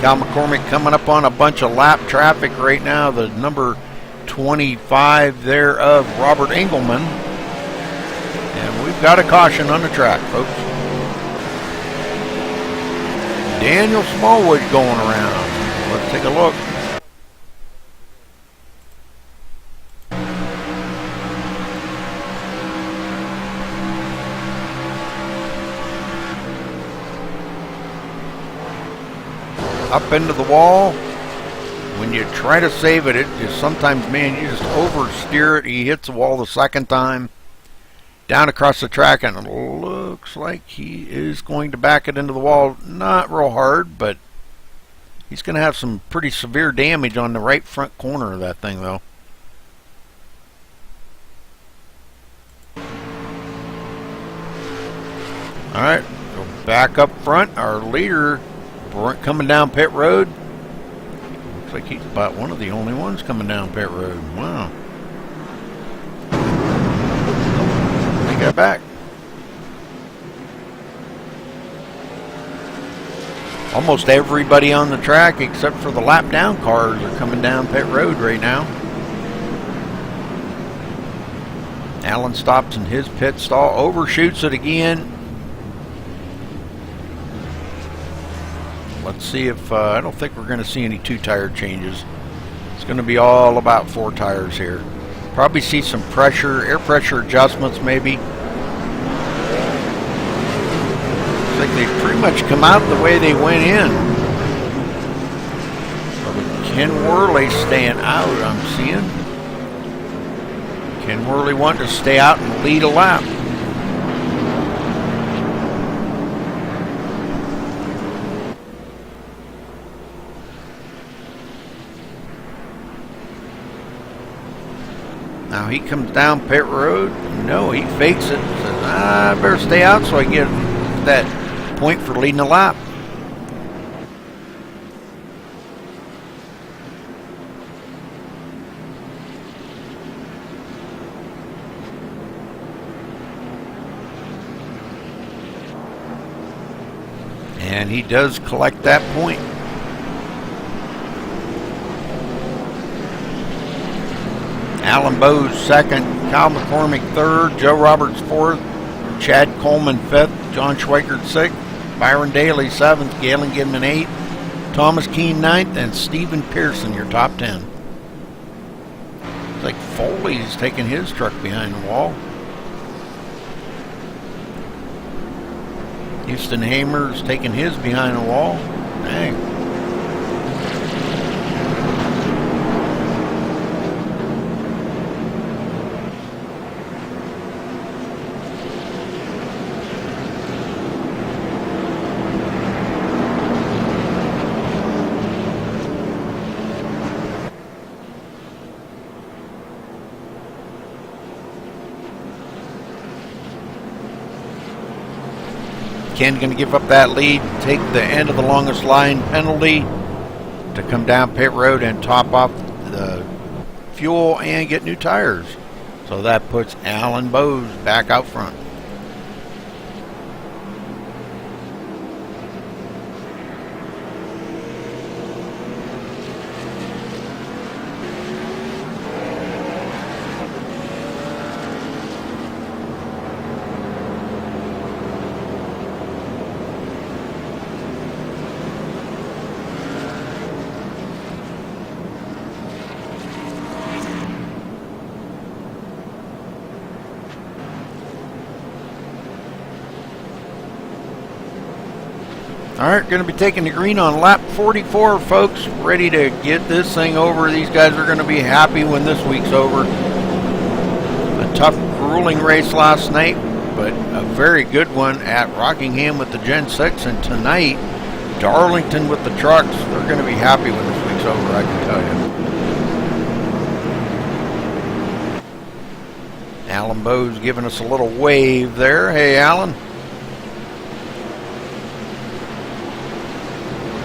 Cal McCormick coming up on a bunch of lap traffic right now. The number 25 there of Robert Engelman. And we've got a caution on the track, folks. Daniel Smallwood going around. Let's take a look. Up into the wall. When you try to save it, it just sometimes, man, you just oversteer it. He hits the wall the second time. Down across the track, and it looks like he is going to back it into the wall. Not real hard, but he's going to have some pretty severe damage on the right front corner of that thing, though. All right, go back up front. Our leader coming down pit road. Looks like he's about one of the only ones coming down pit road. Wow. He got back. Almost everybody on the track except for the lap down cars are coming down pit road right now. Allen stops in his pit stall, overshoots it again. Let's see if, I don't think we're going to see any 2-tire changes. It's going to be all about 4 tires here. Probably see some pressure, air pressure adjustments maybe. Looks like they pretty much come out the way they went in. So Ken Worley staying out, I'm seeing. Ken Worley wanting to stay out and lead a lap. Now he comes down pit road. No, he fakes it. Says, I better stay out so I get that point for leading a lap. And he does collect that point. Alan Bowes second, Kyle McCormick third, Joe Roberts fourth, Chad Coleman fifth, John Schweikert sixth, Byron Daly seventh, Galen Gidman eighth, Thomas Keene ninth, and Stephen Pearson your top 10. It's like Foley's taking his truck behind the wall. Houston Hamer's taking his behind the wall. Dang. Ken going to give up that lead, take the end of the longest line penalty to come down pit road and top off the fuel and get new tires. So that puts Alan Bowes back out front. All right, going to be taking the green on lap 44, folks. Ready to get this thing over. These guys are going to be happy when this week's over. A tough, grueling race last night, but a very good one at Rockingham with the Gen 6. And tonight, Darlington with the trucks. They're going to be happy when this week's over, I can tell you. Alan Bowe's giving us a little wave there. Hey, Alan.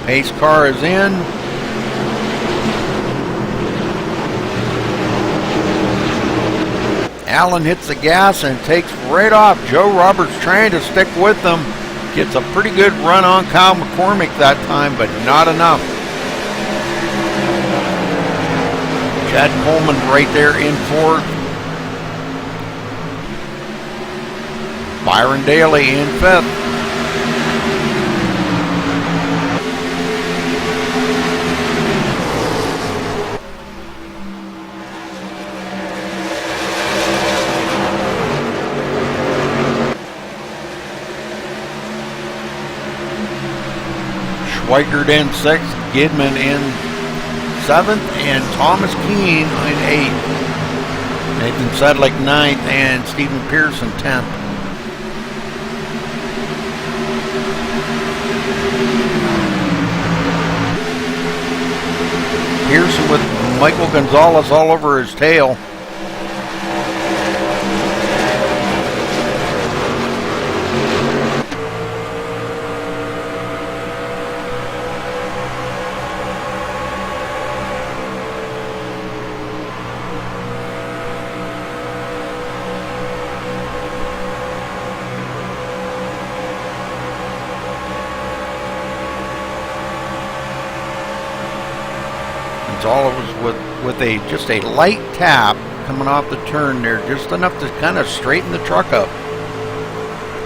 Pace car is in. Allen hits the gas and takes right off. Joe Roberts trying to stick with them. Gets a pretty good run on Kyle McCormick that time, but not enough. Chad Coleman right there in fourth. Byron Daly in fifth. Schweikert in sixth, Gidman in seventh, and Thomas Keene in eighth. Nathan Sedlick ninth, and Stephen Pearson 10th. Pearson with Michael Gonzalez all over his tail. Gonzalez with just a light tap coming off the turn there, just enough to kind of straighten the truck up.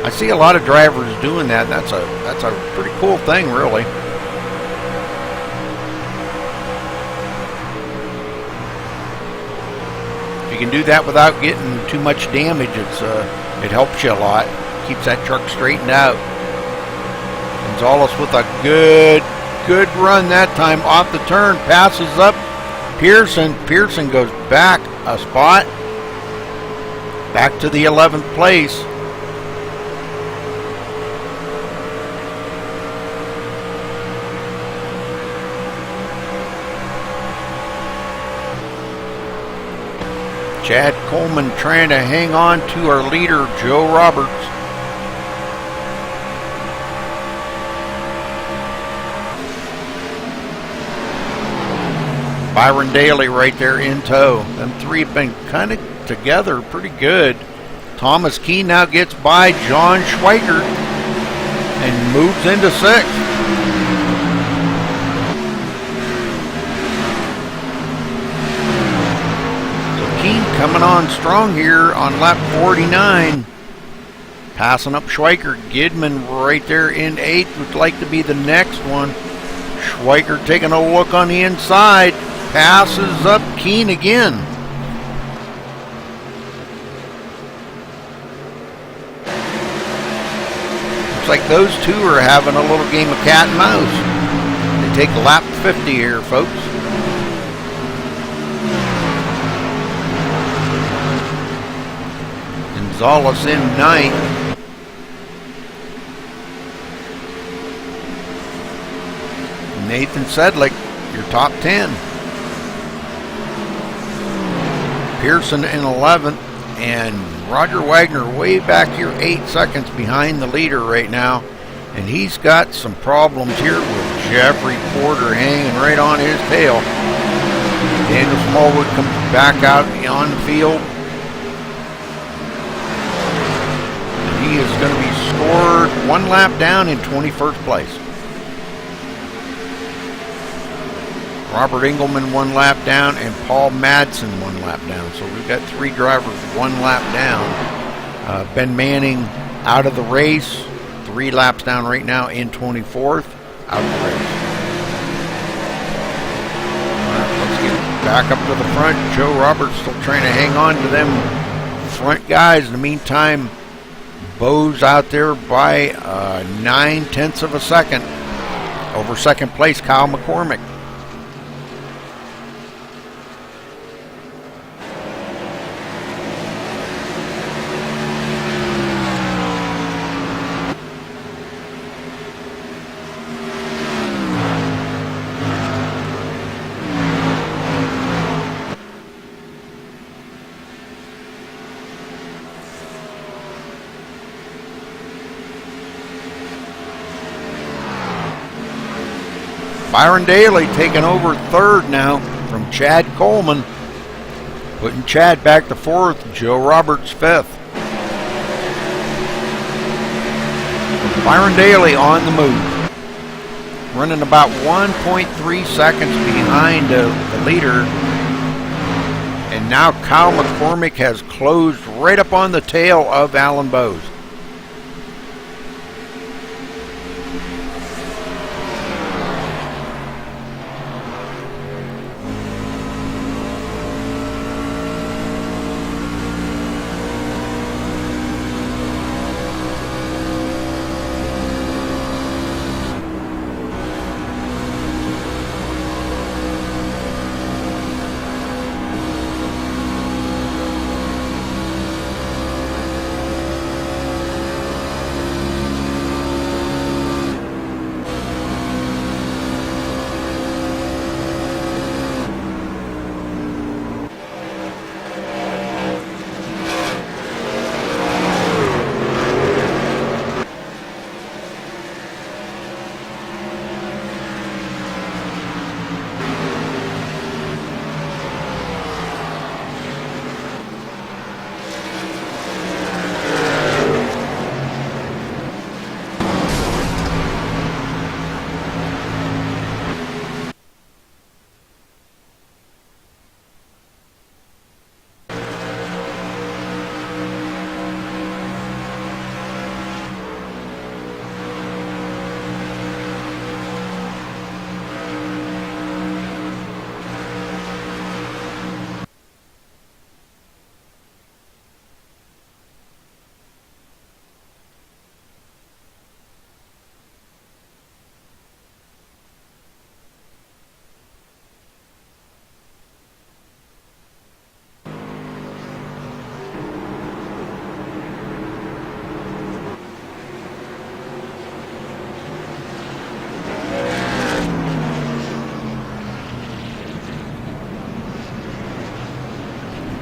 I see a lot of drivers doing that. That's a pretty cool thing, really. If you can do that without getting too much damage, it helps you a lot. Keeps that truck straightened out. Gonzalez with a good run that time off the turn, passes up Pearson. Pearson goes back a spot, back to the 11th place. Chad Coleman trying to hang on to our leader, Joe Roberts. Byron Daly right there in tow. Them three have been kind of together pretty good. Thomas Keene now gets by John Schweikert and moves into sixth. So Keene coming on strong here on lap 49. Passing up Schweikert. Gidman right there in eighth. Would like to be the next one. Schweikert taking a look on the inside. Passes up Keene again. Looks like those two are having a little game of cat and mouse. They take lap 50 here, folks. Gonzalez in ninth. Nathan Sedlick, your top 10. Pearson in 11th, and Roger Wagner way back here 8 seconds behind the leader right now, and he's got some problems here with Jeffrey Porter hanging right on his tail. Daniel Smallwood comes back out on the field, and he is going to be scored 1 lap down in 21st place. Robert Engelman 1 lap down, and Paul Madsen 1 lap down. So we've got 3 drivers 1 lap down. Ben Manning out of the race, 3 laps down right now in 24th, out of the race. All right, let's get back up to the front. Joe Roberts still trying to hang on to them front guys. In the meantime, Bowe's out there by 9/10 of a second. Over second place, Kyle McCormick. Byron Daly taking over third now from Chad Coleman, putting Chad back to fourth, Joe Roberts fifth. Byron Daly on the move, running about 1.3 seconds behind the leader, and now Kyle McCormick has closed right up on the tail of Alan Bowes.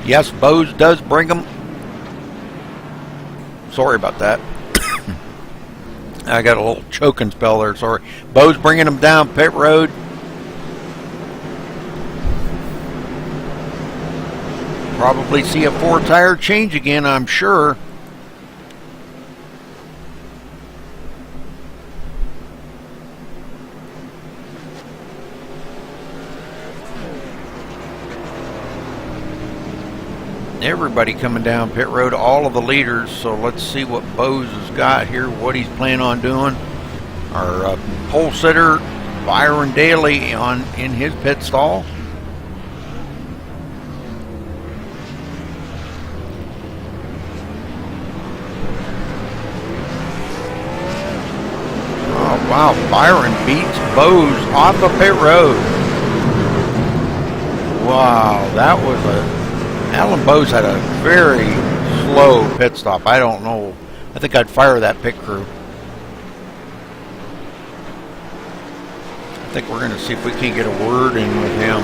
Yes, Bowes does bring them. Sorry about that. I got a little choking spell there, sorry. Bowes bringing them down pit road. Probably see a 4-tire change again, I'm sure. Everybody coming down pit road, all of the leaders. So let's see what Bowes has got here, what he's planning on doing. Our pole sitter Byron Daly in his pit stall. Oh wow, Byron beats Bowes off the pit road. Wow, that was Alan Bowes had a very slow pit stop. I don't know. I think I'd fire that pit crew. I think we're going to see if we can get a word in with him.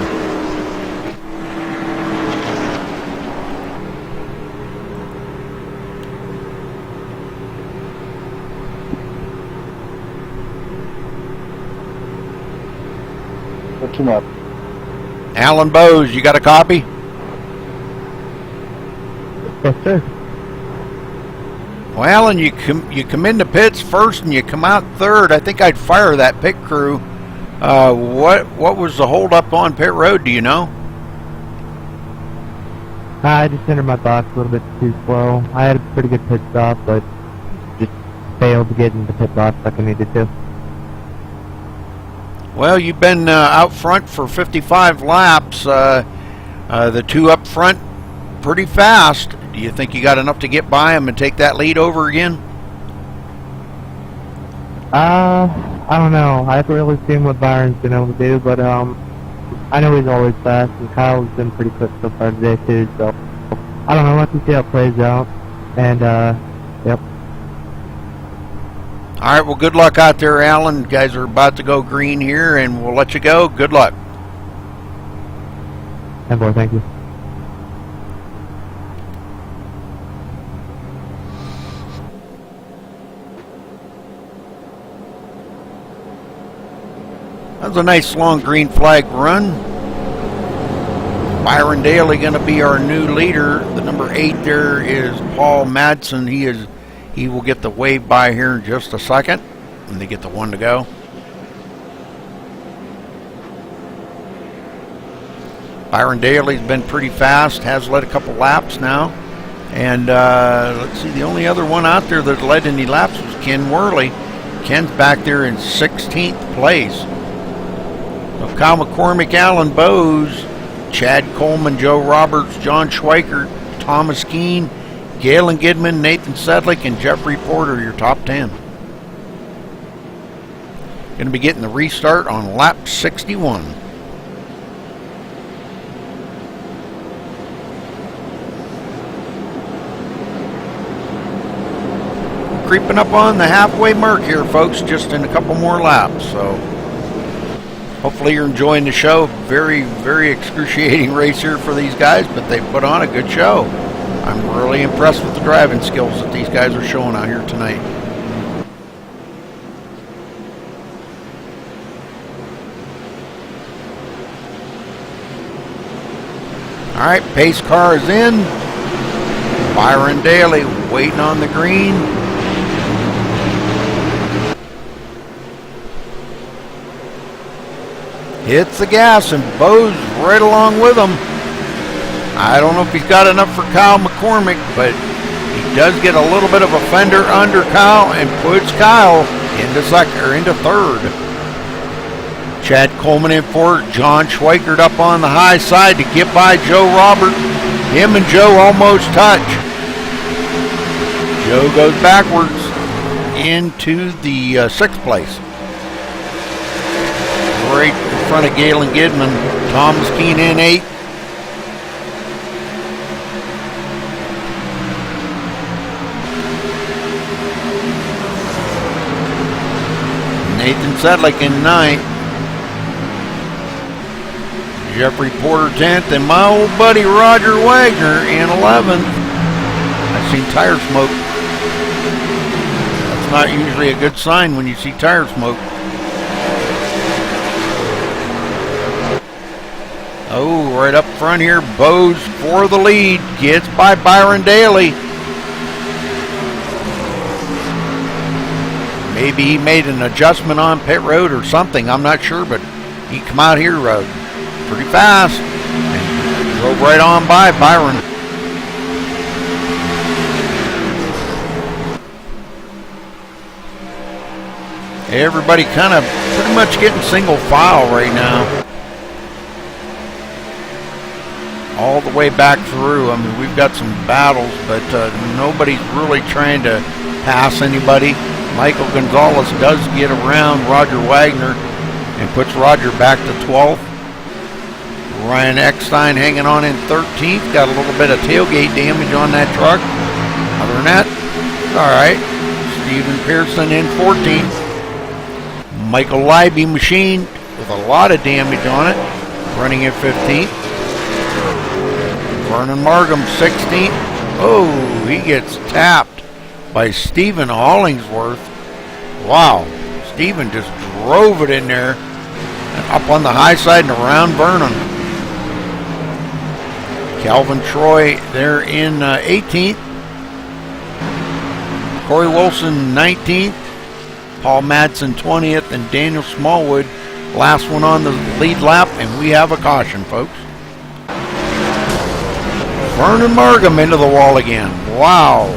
What's him up? Alan Bowes, you got a copy? Yes, sir. Well, Alan, you come into pits first and you come out third. I think I'd fire that pit crew. What was the hold up on pit road? Do you know? I just entered my box a little bit too slow. I had a pretty good pit stop, but just failed to get into the pit box like I needed to. Well, you've been out front for 55 laps. The two up front pretty fast. Do you think you got enough to get by them and take that lead over again? I don't know. I haven't really seen what Byron's been able to do, but I know he's always fast, and Kyle's been pretty quick so far today too. So I don't know. Let's see how it plays out. And yep. All right, well, good luck out there, Alan. You guys are about to go green here, and we'll let you go. Good luck. And boy, thank you. That was a nice long green flag run. Byron Daly going to be our new leader. The number 8 there is Paul Madsen. He will get the wave by here in just a second, and they get the 1 to go. Byron Daly's been pretty fast, has led a couple laps now. And let's see, the only other one out there that led any laps was Ken Worley. Ken's back there in 16th place. So Kyle McCormick, Alan Bowes, Chad Coleman, Joe Roberts, John Schweikert, Thomas Keene, Galen Gidman, Nathan Sedlick, and Jeffrey Porter, your top 10. Going to be getting the restart on lap 61. Creeping up on the halfway mark here, folks, just in a couple more laps. So hopefully you're enjoying the show. Very, very excruciating race here for these guys, but they put on a good show. I'm really impressed with the driving skills that these guys are showing out here tonight. All right, pace car is in. Byron Daly waiting on the green. Hits the gas, and Bo's right along with him. I don't know if he's got enough for Kyle McCormick, but he does get a little bit of a fender under Kyle and puts Kyle into second or into third. Chad Coleman in fourth. John Schweikert up on the high side to get by Joe Robert. Him and Joe almost touch. Joe goes backwards into the sixth place. Right in front of Galen Gidman. Thomas Keene in 8th. Nathan Sedlick in 9th. Jeffrey Porter 10th. And my old buddy Roger Wagner in 11th. I've seen tire smoke. That's not usually a good sign when you see tire smoke. Oh, right up front here, Bose for the lead. Gets by Byron Daly. Maybe he made an adjustment on pit road or something. I'm not sure, but he come out here pretty fast and drove right on by Byron. Everybody kind of pretty much getting single file right now. All the way back through. I mean, we've got some battles, but nobody's really trying to pass anybody. Michael Gonzalez does get around Roger Wagner and puts Roger back to 12th. Ryan Eckstein hanging on in 13th. Got a little bit of tailgate damage on that truck. Other than that, all right. Stephen Pearson in 14th. Michael Leiby machine with a lot of damage on it, running in 15th. Vernon Markham 16th. Oh, he gets tapped by Stephen Hollingsworth. Wow, Stephen just drove it in there and up on the high side and around Vernon. Calvin Troy there in 18th. Corey Wilson 19th. Paul Madsen 20th, and Daniel Smallwood last one on the lead lap, and we have a caution, folks. Vernon Markham into the wall again. Wow.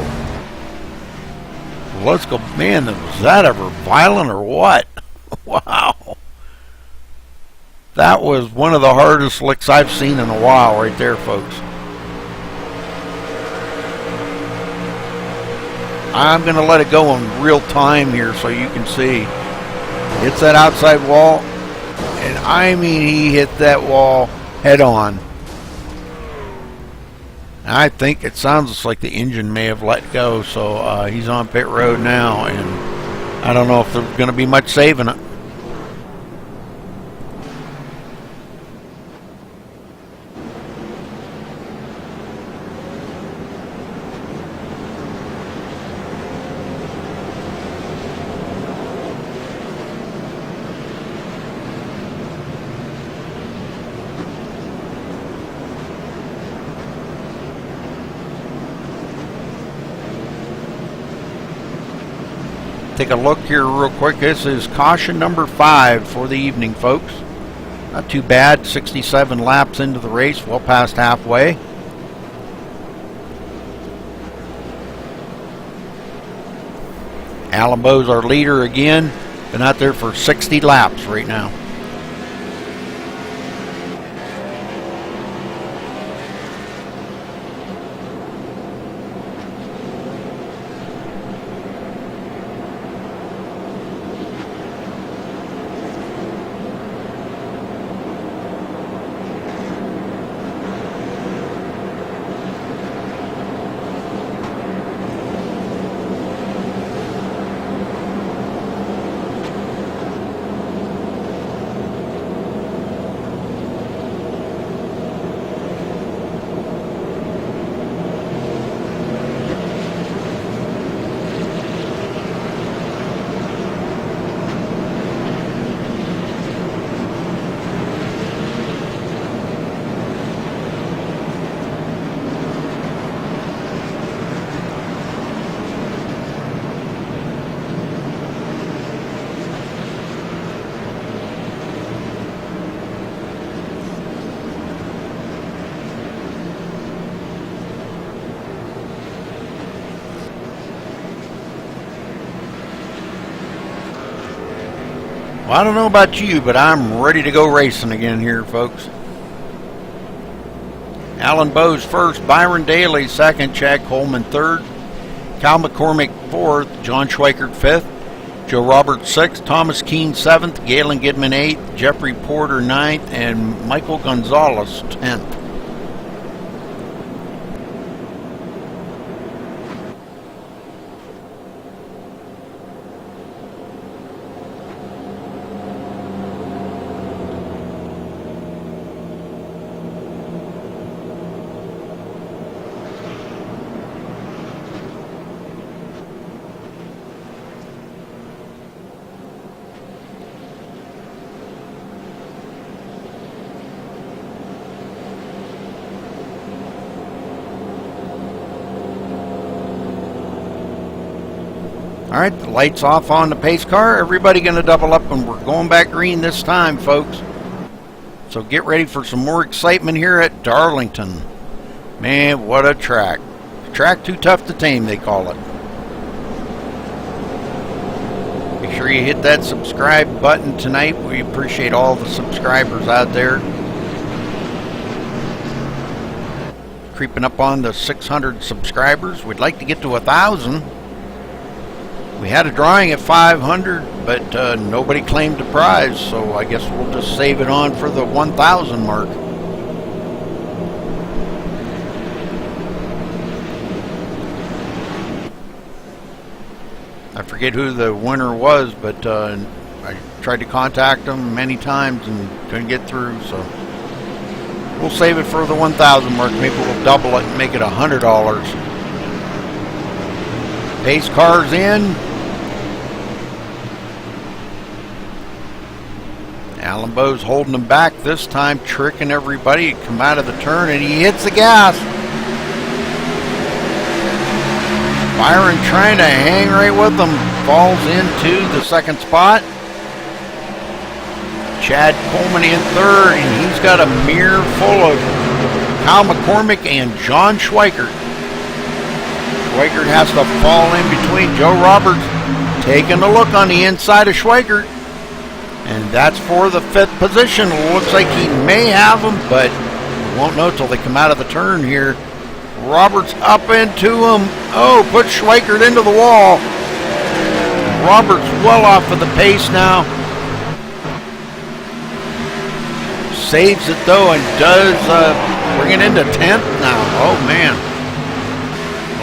Let's go. Man, was that ever violent or what? Wow. That was one of the hardest licks I've seen in a while right there, folks. I'm going to let it go in real time here so you can see. hits that outside wall, and I mean he hit that wall head on. I think it sounds like the engine may have let go, so he's on pit road now, and I don't know if there's going to be much saving it. Take a look here real quick. This is caution number 5 for the evening, folks. Not too bad. 67 laps into the race, well past halfway. Alan Bowe's our leader again. Been out there for 60 laps right now. Well, I don't know about you, but I'm ready to go racing again here, folks. Alan Bowe's first, Byron Daly second, Chad Coleman third, Cal McCormick fourth, John Schweikert fifth, Joe Roberts sixth, Thomas Keene seventh, Galen Gidman eighth, Jeffrey Porter ninth, and Michael Gonzalez 10th. Alright, the light's off on the pace car. Everybody going to double up, and we're going back green this time, folks. So get ready for some more excitement here at Darlington. Man, what a track. Track too tough to tame, they call it. Make sure you hit that subscribe button tonight. We appreciate all the subscribers out there. Creeping up on the 600 subscribers. We'd like to get to 1,000. We had a drawing at 500, but nobody claimed a prize, so I guess we'll just save it on for the 1,000 mark. I forget who the winner was, but I tried to contact them many times and couldn't get through, so we'll save it for the 1,000 mark. Maybe we'll double it and make it $100. Pace car's in. Alan Bowe's holding him back this time, tricking everybody to come out of the turn, and he hits the gas. Byron trying to hang right with him, falls into the second spot. Chad Coleman in third, and he's got a mirror full of Kyle McCormick and John Schweikert. Schweikert has to fall in between. Joe Roberts taking a look on the inside of Schweikert. And that's for the 5th position. Looks like he may have him, but we won't know till they come out of the turn here. Roberts up into him. Oh, puts Schweikert into the wall. Roberts well off of the pace now. saves it though and does bring it into 10th now. Oh man.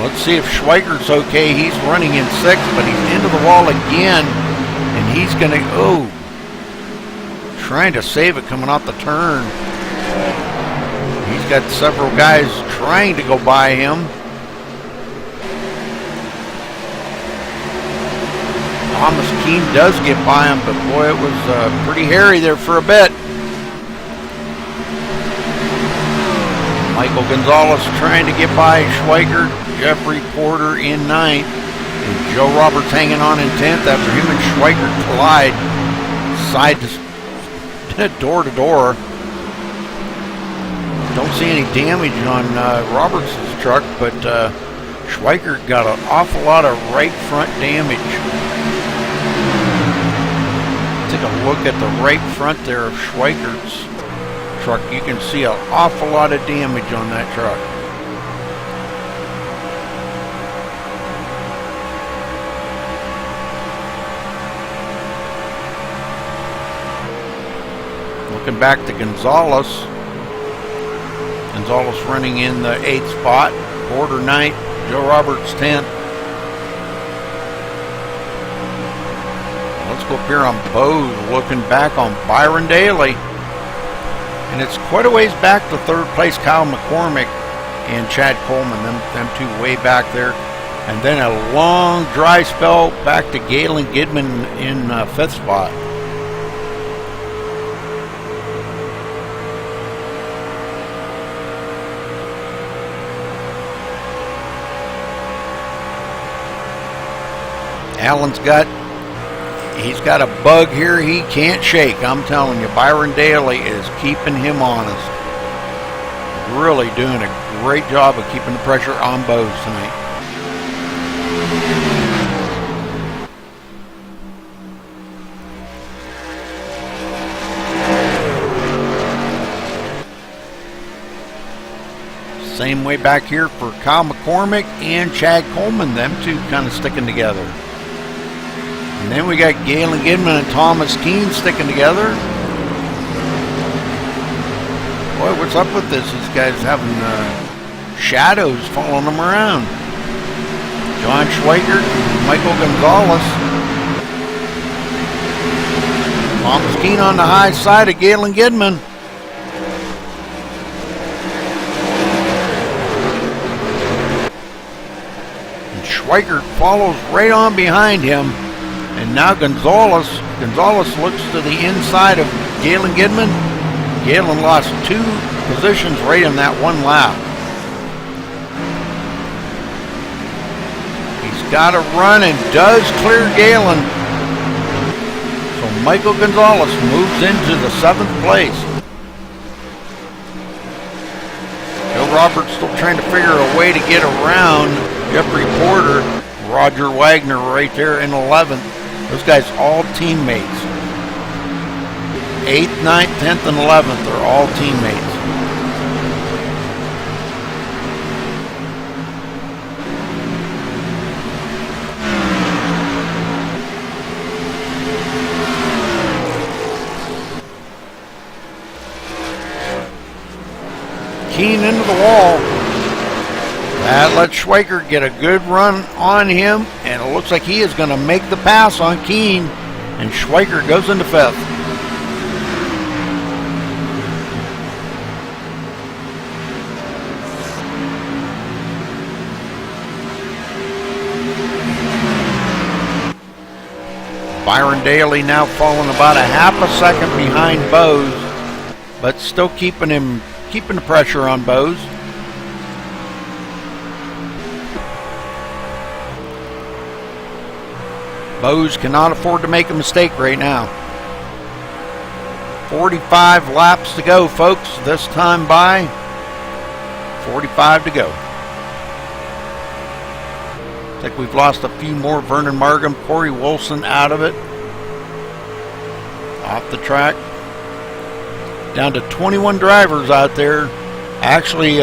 Let's see if Schweikert's okay. He's running in 6th, but he's into the wall again. And he's going to, trying to save it coming off the turn. He's got several guys trying to go by him. Thomas Keene does get by him, but boy, it was pretty hairy there for a bit. Michael Gonzalez trying to get by Schweikert. Jeffrey Porter in 9th. And Joe Roberts hanging on in 10th after him and Schweikert collide side to door to door. Don't see any damage on Roberts' truck, but Schweikert got an awful lot of right front damage. Take a look at the right front there of Schweikert's truck. You can see an awful lot of damage on that truck. Looking back to Gonzalez. Gonzalez running in the 8th spot. Porter 9th. Joe Roberts 10th. Let's go up here on Bose, looking back on Byron Daly. And it's quite a ways back to 3rd place, Kyle McCormick and Chad Coleman, them two way back there. And then a long dry spell back to Galen Gidman in 5th spot. Allen's he's got a bug here he can't shake. I'm telling you, Byron Daly is keeping him honest. Really doing a great job of keeping the pressure on Bose tonight. Same way back here for Kyle McCormick and Chad Coleman, them two kind of sticking together. And then we got Galen Gidman and Thomas Keene sticking together. Boy, what's up with this? These guys having shadows following them around. John Schweikert, Michael Gonzalez. Thomas Keene on the high side of Galen Gidman. And Schweikert follows right on behind him. And now Gonzalez looks to the inside of Galen Gidman. Galen lost 2 positions right in that one lap. He's got to run and does clear Galen. So Michael Gonzalez moves into the 7th place. Joe Roberts still trying to figure a way to get around Jeffrey Porter. Roger Wagner right there in 11th. Those guys all teammates. 8th, 9th, 10th, and 11th are all teammates. Keene into the wall. That lets Schweikert get a good run on him, and it looks like he is going to make the pass on Keene, and Schweikert goes into 5th. Byron Daly now falling about a half a second behind Bose, but still keeping the pressure on Bose. Bose cannot afford to make a mistake right now. 45 laps to go, folks. This time by 45 to go. I think we've lost a few more. Vernon Markham, Corey Wilson out of it. Off the track. Down to 21 drivers out there. Actually,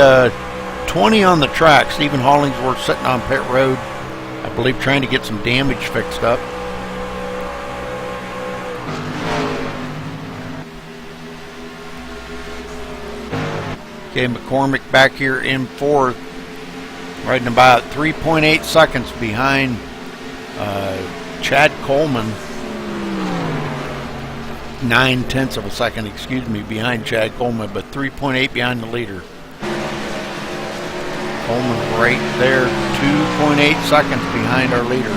20 on the track. Stephen Hollingsworth sitting on pit road, I believe, trying to get some damage fixed up. Okay, McCormick back here in fourth, riding about 3.8 seconds behind Chad Coleman. 9/10 of a second, excuse me, behind Chad Coleman, but 3.8 behind the leader. Coleman right there, 2.8 seconds behind our leader.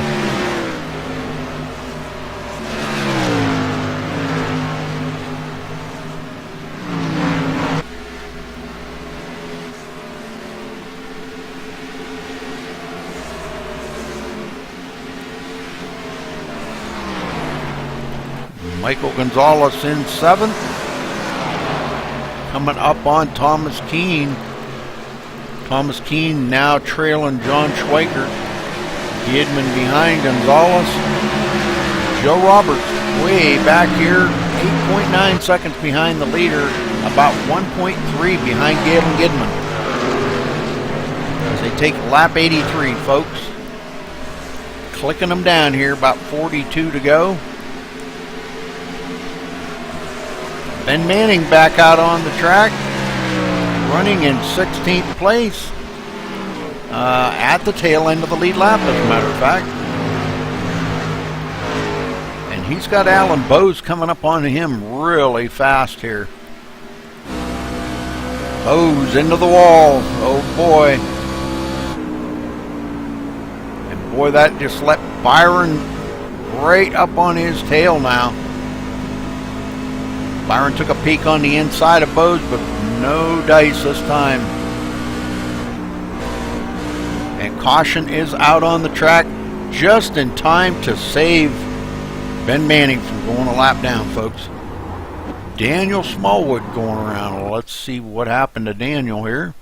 Michael Gonzalez in seventh. Coming up on Thomas Keene. Thomas Keene now trailing John Schweikert. Gidman behind Gonzalez. Joe Roberts way back here, 8.9 seconds behind the leader, about 1.3 behind Galen Gidman. As they take lap 83, folks. Clicking them down here, about 42 to go. Ben Manning back out on the track, running in 16th place at the tail end of the lead lap, as a matter of fact. And he's got Alan Bowes coming up on him really fast here. Bowes into the wall. Oh boy. And boy, that just let Byron right up on his tail now. Byron took a peek on the inside of Bowes, but no dice this time. And caution is out on the track just in time to save Ben Manning from going a lap down, folks. Daniel Smallwood going around. Well, let's see what happened to Daniel here.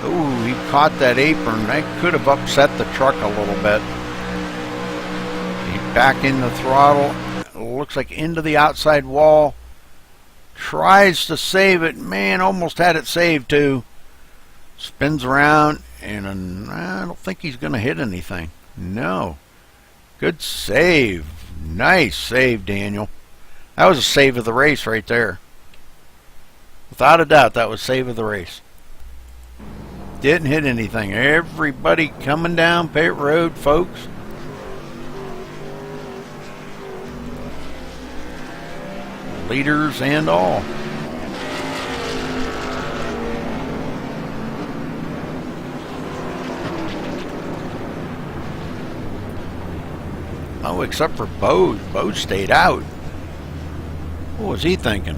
Ooh, he caught that apron. That could have upset the truck a little bit. He's back in the throttle. Looks like into the outside wall. Tries to save it. Man, almost had it saved too. Spins around, and I don't think he's going to hit anything. No. Good save. Nice save, Daniel. That was a save of the race right there. Without a doubt, that was save of the race. Didn't hit anything. Everybody coming down pit road, folks. Leaders and all. Oh, except for Bowes. Bowes stayed out. What was he thinking?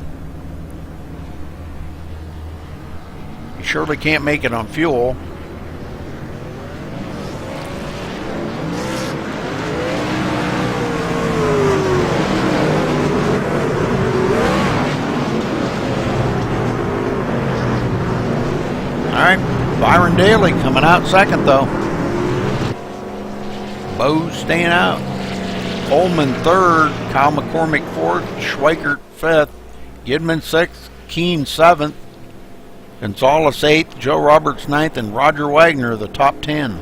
You surely can't make it on fuel. All right, Byron Daly coming out second though. Bowes staying out. Coleman third, Kyle McCormick fourth, Schweikert fifth, Gidman sixth, Keene seventh, Gonzalez 8th, Joe Roberts 9th, and Roger Wagner the top 10.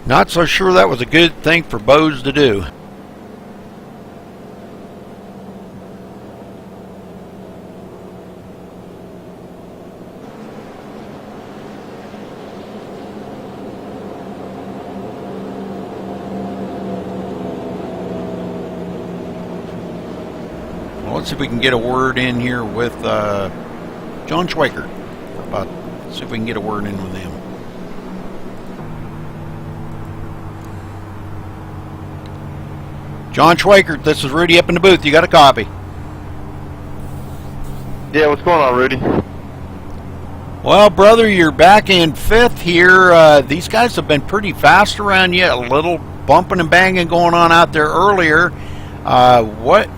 Not so sure that was a good thing for Bowes to do. Let's see if we can get a word in here with John Schweikert. See if we can get a word in with him. John Schweikert, this is Rudy up in the booth. You got a copy? Yeah, what's going on, Rudy? Well, brother, you're back in fifth here. These guys have been pretty fast around you. A little bumping and banging going on out there earlier. What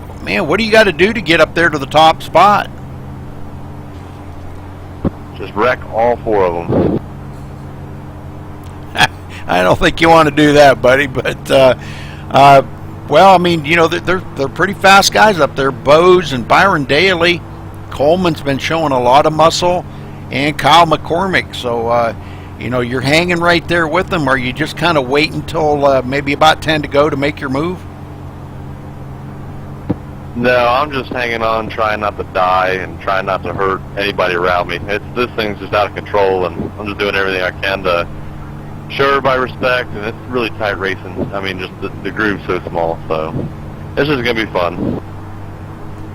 do you got to do to get up there to the top spot? Just wreck all four of them. I don't think you want to do that, buddy, but Well, I mean, you know, they're pretty fast guys up there. Bose and Byron Daly. Coleman's been showing a lot of muscle, and Kyle McCormick. So, you know, you're hanging right there with them. Are you just kind of waiting until maybe about 10 to go to make your move? No, I'm just hanging on, trying not to die and trying not to hurt anybody around me. This thing's just out of control, and I'm just doing everything I can to show everybody respect, and it's really tight racing. I mean, just the groove's so small, so it's just going to be fun.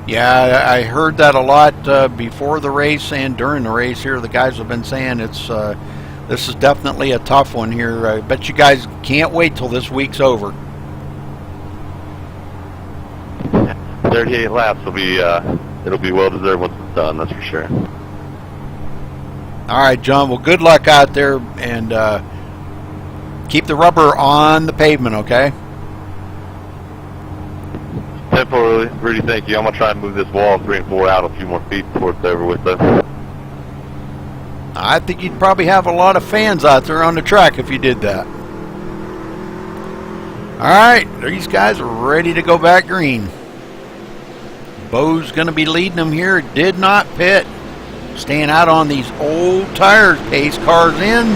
Yeah, I heard that a lot before the race and during the race here. The guys have been saying this is definitely a tough one here. I bet you guys can't wait till this week's over. 38 laps will be it'll be well deserved once it's done, that's for sure. All right, John. Well, good luck out there, and keep the rubber on the pavement, okay? Temporarily, Rudy, thank you. I'm gonna try and move this wall 3 and 4 out a few more feet before it's over with, though. I think you'd probably have a lot of fans out there on the track if you did that. All right, these guys are ready to go back green. Bo's going to be leading them here. Did not pit. Staying out on these old tires. Pace cars in.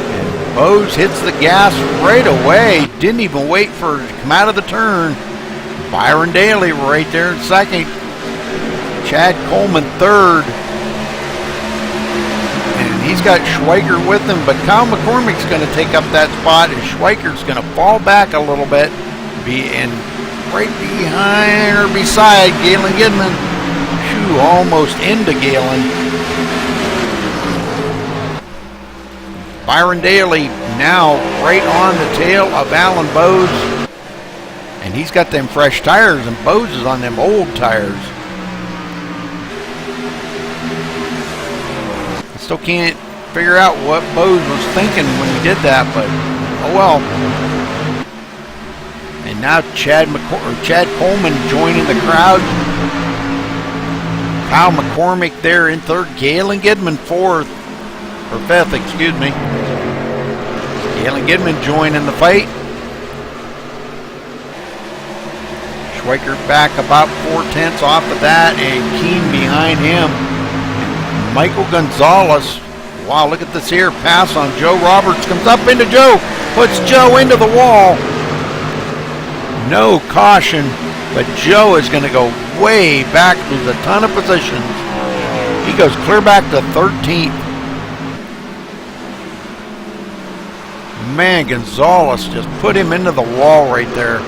And Bo's hits the gas right away. Didn't even wait for it to come out of the turn. Byron Daly right there in second. Chad Coleman third. And he's got Schweiger with him, but Kyle McCormick's going to take up that spot, and Schweiger's going to fall back a little bit. Right behind or beside Galen Gidman. Shoo, almost into Galen. Byron Daly now right on the tail of Alan Bose. And he's got them fresh tires, and Bose is on them old tires. I still can't figure out what Bose was thinking when he did that, but oh well. And now Chad Coleman joining the crowd. Kyle McCormick there in third. Galen Gidman fourth. Or fifth, excuse me. Galen Gidman joining the fight. Schweiker back about 4/10 off of that. And Keen behind him. Michael Gonzalez. Wow, look at this here. Pass on Joe Roberts. Comes up into Joe. Puts Joe into the wall. No caution, but Joe is going to go way back, lose a ton of positions. He goes clear back to 13th. Man, Gonzalez just put him into the wall right there.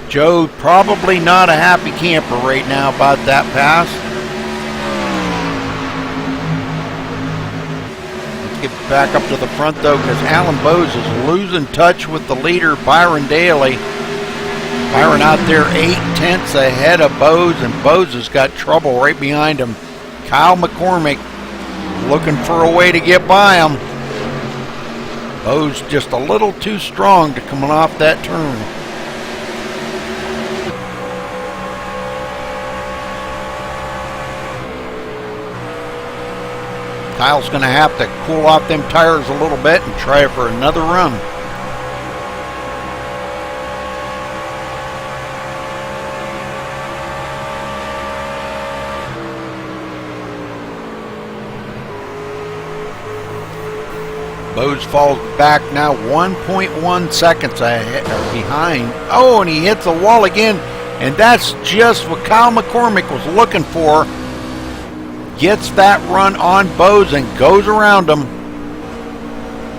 Joe probably not a happy camper right now about that pass. Get back up to the front though, because Alan Bose is losing touch with the leader, Byron Daly. Byron out there 8/10 ahead of Bose, and Bose has got trouble right behind him. Kyle McCormick looking for a way to get by him. Bose just a little too strong to coming off that turn. Kyle's going to have to cool off them tires a little bit and try for another run. Bose falls back now 1.1 seconds ahead, or behind. Oh, and he hits the wall again, and that's just what Kyle McCormick was looking for. Gets that run on Bose and goes around him.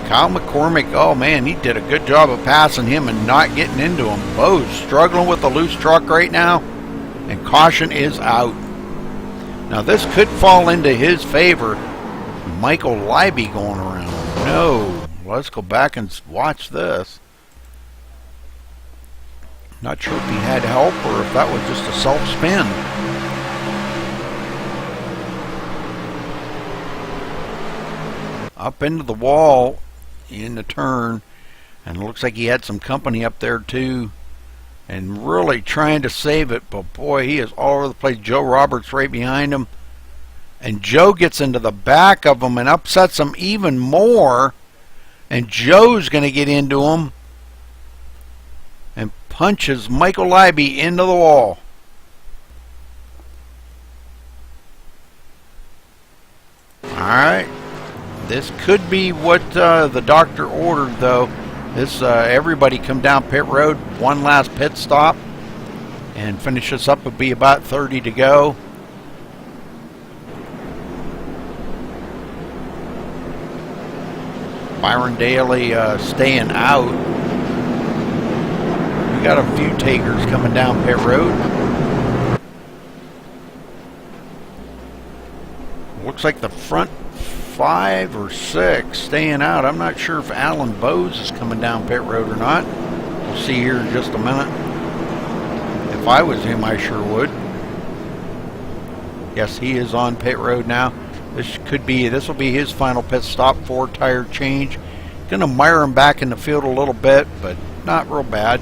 Kyle McCormick, oh man, he did a good job of passing him and not getting into him. Bose struggling with the loose truck right now, and caution is out. Now this could fall into his favor. Michael Leiby going around. No, let's go back and watch this. Not sure if he had help or if that was just a self-spin. Up into the wall in the turn, and it looks like he had some company up there too, and really trying to save it, but boy, he is all over the place. Joe Roberts right behind him, and Joe gets into the back of him and upsets him even more, and Joe's going to get into him. and punches Michael Libby into the wall. Alright, this could be what the doctor ordered, though. This everybody come down pit road, one last pit stop, and finish this up. Will be about 30 to go. Byron Daly staying out. We got a few takers coming down pit road. Looks like the front 5 or 6 staying out. I'm not sure if Alan Bowes is coming down pit road or not. We'll see here in just a minute. If I was him, I sure would. Yes, he is on pit road now. This will be his final pit stop, 4 tire change. Gonna mire him back in the field a little bit, but not real bad.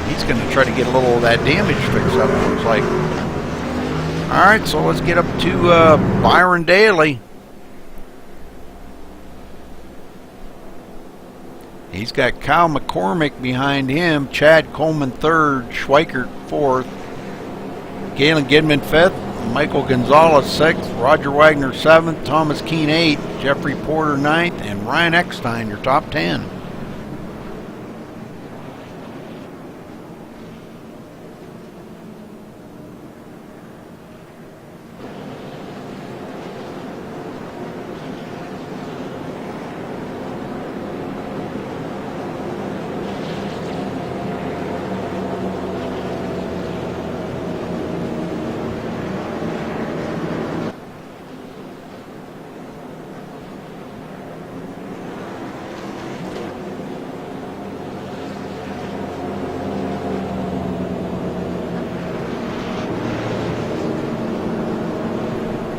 He's gonna try to get a little of that damage fixed up, it looks like. Alright, so let's get up to Byron Daly. He's got Kyle McCormick behind him, Chad Coleman 3rd, Schweikert 4th, Galen Gidman 5th, Michael Gonzalez 6th, Roger Wagner 7th, Thomas Keene 8th, Jeffrey Porter 9th, and Ryan Eckstein, your top 10.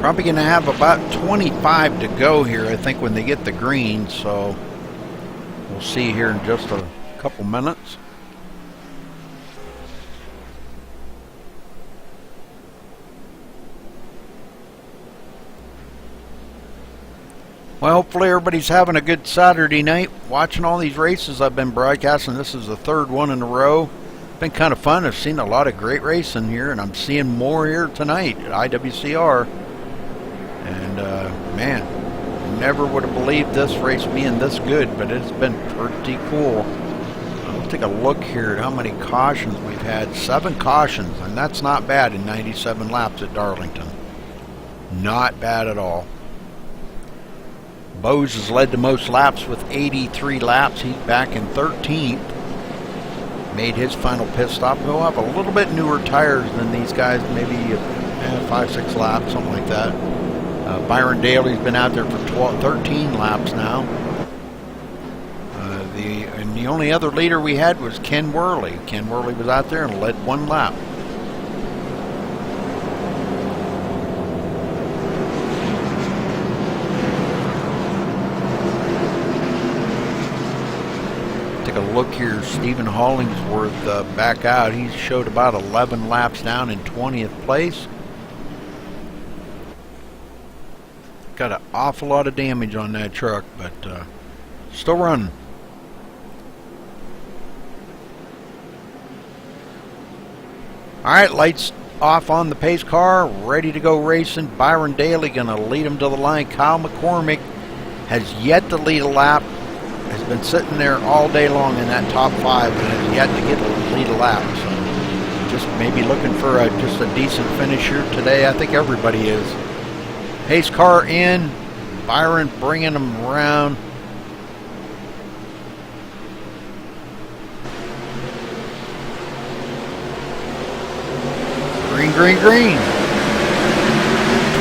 Probably going to have about 25 to go here, I think, when they get the green. So we'll see here in just a couple minutes. Well, hopefully everybody's having a good Saturday night watching all these races I've been broadcasting. This is the 3rd one in a row. Been kind of fun. I've seen a lot of great racing here, and I'm seeing more here tonight at IWCR. And man, never would have believed this race being this good, but it's been pretty cool. Let's take a look here at how many cautions we've had. 7 cautions, and that's not bad in 97 laps at Darlington. Not bad at all. Bowes has led the most laps with 83 laps. He's back in 13th. Made his final pit stop. He'll have a little bit newer tires than these guys, maybe 5-6 laps, something like that. Byron Daly's been out there for 13 laps now. And the only other leader we had was Ken Worley. Ken Worley was out there and led 1 lap. Take a look here. Stephen Hollingsworth back out. He showed about 11 laps down in 20th place. Got an awful lot of damage on that truck, but still running. Alright, lights off on the pace car, ready to go racing. Byron Daly gonna lead him to the line. Kyle McCormick has yet to lead a lap, has been sitting there all day long in that top 5 and has yet to lead a lap. So just maybe looking for just a decent finish here today. I think everybody is. Pace car in, Byron bringing him around. Green, green, green.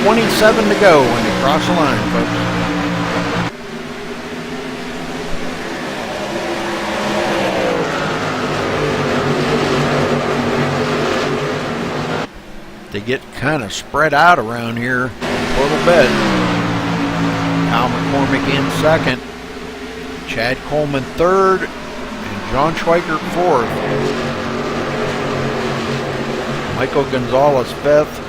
27 to go when they cross the line, folks. They get kind of spread out around here a little bit. Kyle McCormick in 2nd, Chad Coleman 3rd, and John Schweikert 4th. Michael Gonzalez 5th.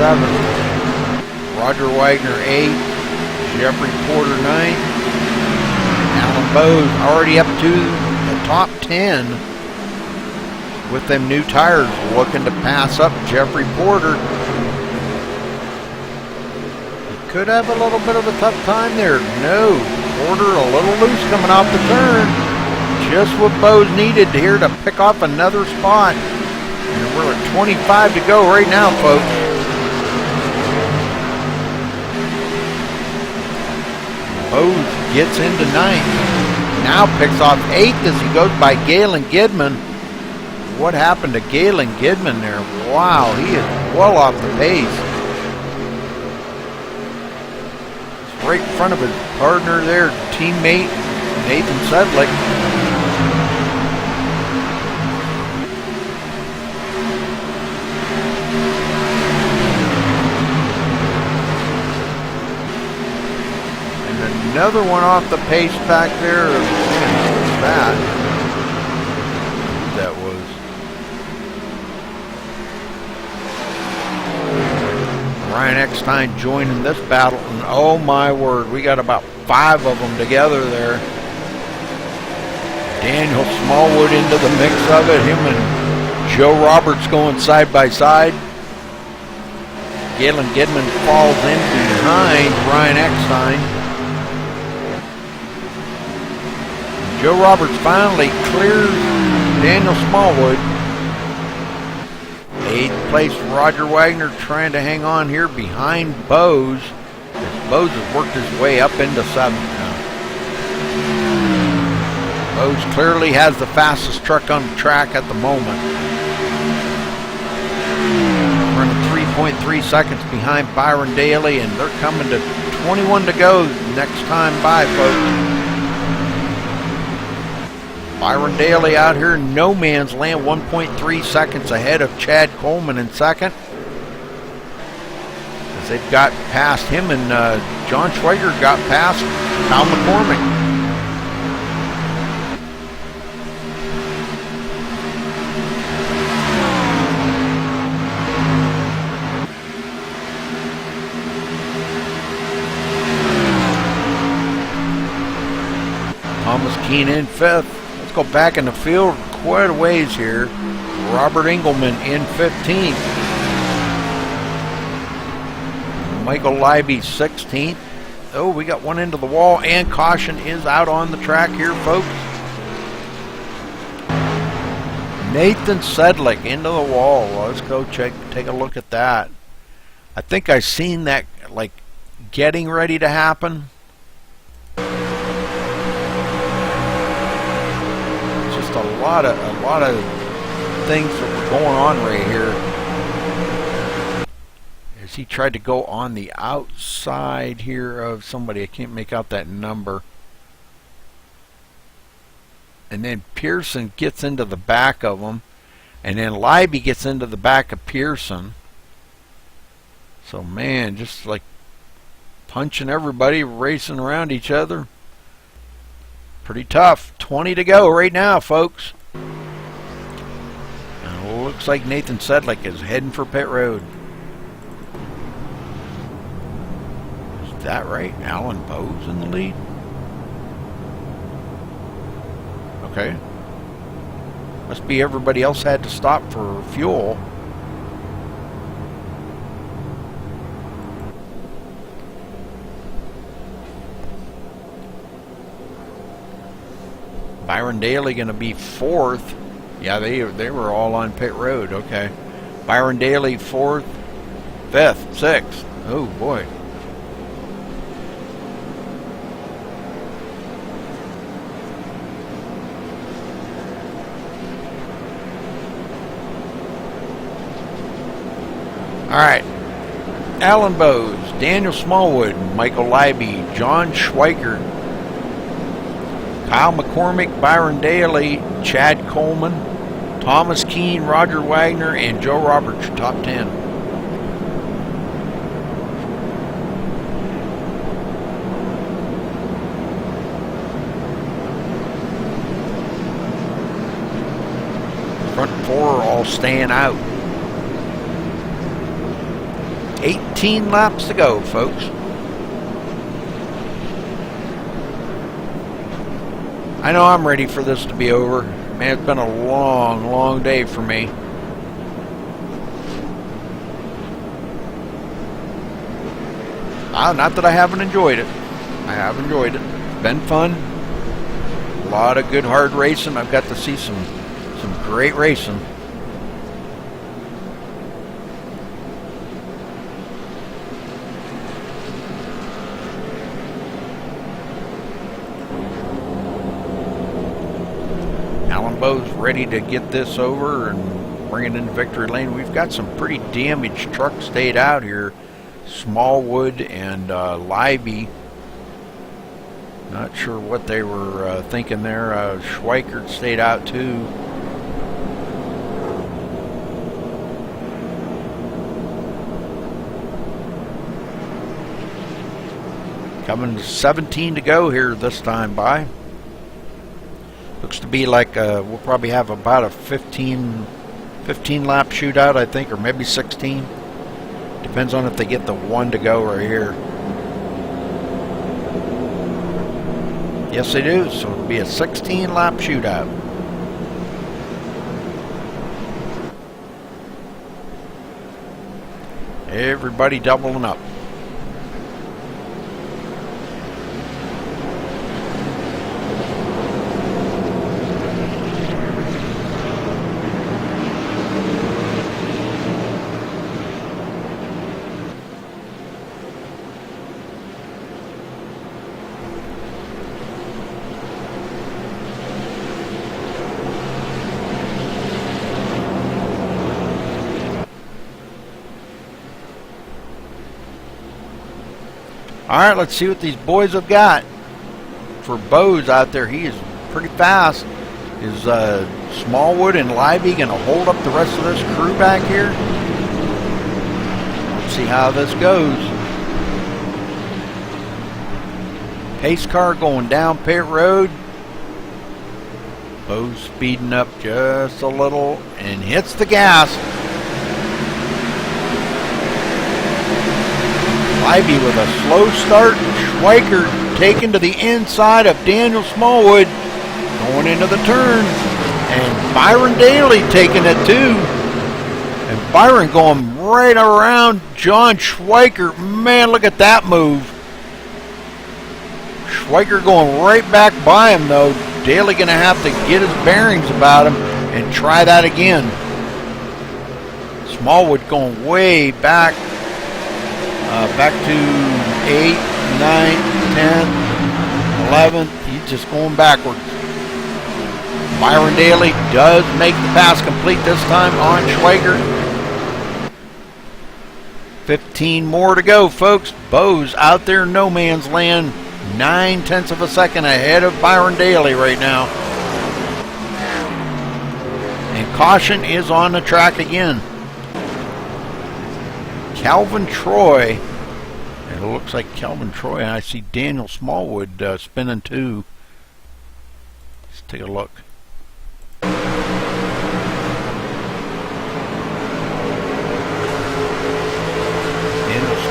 7th. Roger Wagner 8th. Jeffrey Porter 9th. Alan Bowes already up to the top 10 with them new tires, looking to pass up Jeffrey Porter. He could have a little bit of a tough time there. No, Porter a little loose coming off the turn. Just what Bowes needed here to pick off another spot. And we're at 25 to go right now, folks. Bowes gets into 9th. Now picks off 8th as he goes by Galen Gidman. What happened to Galen Gidman there? Wow, he is well off the pace. It's right in front of his partner there, teammate Nathan Sedlick. Another one off the pace back there. Man, what was that? That was Ryan Eckstein joining this battle, and oh my word, we got about 5 of them together there. Daniel Smallwood into the mix of it. Him and Joe Roberts going side by side. Galen Gidman falls in behind Ryan Eckstein. Joe Roberts finally clears Daniel Smallwood. 8th place, Roger Wagner trying to hang on here behind Bowes. As Bowes has worked his way up into 7th now. Bowes clearly has the fastest truck on the track at the moment. Running 3.3 seconds behind Byron Daly, and they're coming to 21 to go next time by, folks. Byron Daly out here in no man's land, 1.3 seconds ahead of Chad Coleman in 2nd. As they've got past him, and John Schweiger got past Kyle McCormick. Thomas Keene in 5th. Let's go back in the field quite a ways here. Robert Engelman in 15th. Michael Leiby 16th. Oh, we got one into the wall, and caution is out on the track here, folks. Nathan Sedlick into the wall. Let's go take a look at that. I think I've seen that like getting ready to happen. A lot of things that were going on right here. As he tried to go on the outside here of somebody, I can't make out that number. And then Pearson gets into the back of him, and then Leiby gets into the back of Pearson. So man, just like punching everybody, racing around each other. Pretty tough. 20 to go right now, folks. And looks like Nathan Sedlick is heading for pit road. Is that right? Alan Bowes in the lead? Okay. Must be everybody else had to stop for fuel. Byron Daly going to be 4th. Yeah, they were all on pit road. Okay. Byron Daly 4th, 5th, 6th. Oh boy. All right. Alan Bowes, Daniel Smallwood, Michael Leiby, John Schweiger, Kyle McCormick, Byron Daly, Chad Coleman, Thomas Keene, Roger Wagner, and Joe Roberts, top 10. Front 4 are all staying out. 15 laps to go, folks. I know I'm ready for this to be over. Man, it's been a long, long day for me. Not that I haven't enjoyed it. I have enjoyed it. It's been fun. A lot of good hard racing. I've got to see some great racing. Alan Bowe's ready to get this over and bring it into victory lane. We've got some pretty damaged trucks stayed out here. Smallwood and Libby. Not sure what they were thinking there. Schweikert stayed out too. Coming to 17 to go here this time by. Looks to be like we'll probably have about a 15 lap shootout, I think, or maybe 16. Depends on if they get the one to go right here. Yes, they do. So it'll be a 16 lap shootout. Everybody doubling up. All right, let's see what these boys have got. For Bose out there, he is pretty fast. Is Smallwood and Libby going to hold up the rest of this crew back here? Let's see how this goes. Pace car going down pit road. Bose speeding up just a little and hits the gas. Libby with a slow start. Schweikert taken to the inside of Daniel Smallwood, going into the turn. And Byron Daly taking it too. And Byron going right around John Schweikert. Man, look at that move. Schweikert going right back by him though. Daly going to have to get his bearings about him and try that again. Smallwood going way back. Back to 8, 9, 10, 11. He's just going backwards. Byron Daly does make the pass complete this time on Schweikert. 15 more to go, folks. Bose out there in no man's land. 9/10 of a second ahead of Byron Daly right now. And caution is on the track again. Calvin Troy. It looks like Calvin Troy. And I see Daniel Smallwood spinning too. Let's take a look. Daniel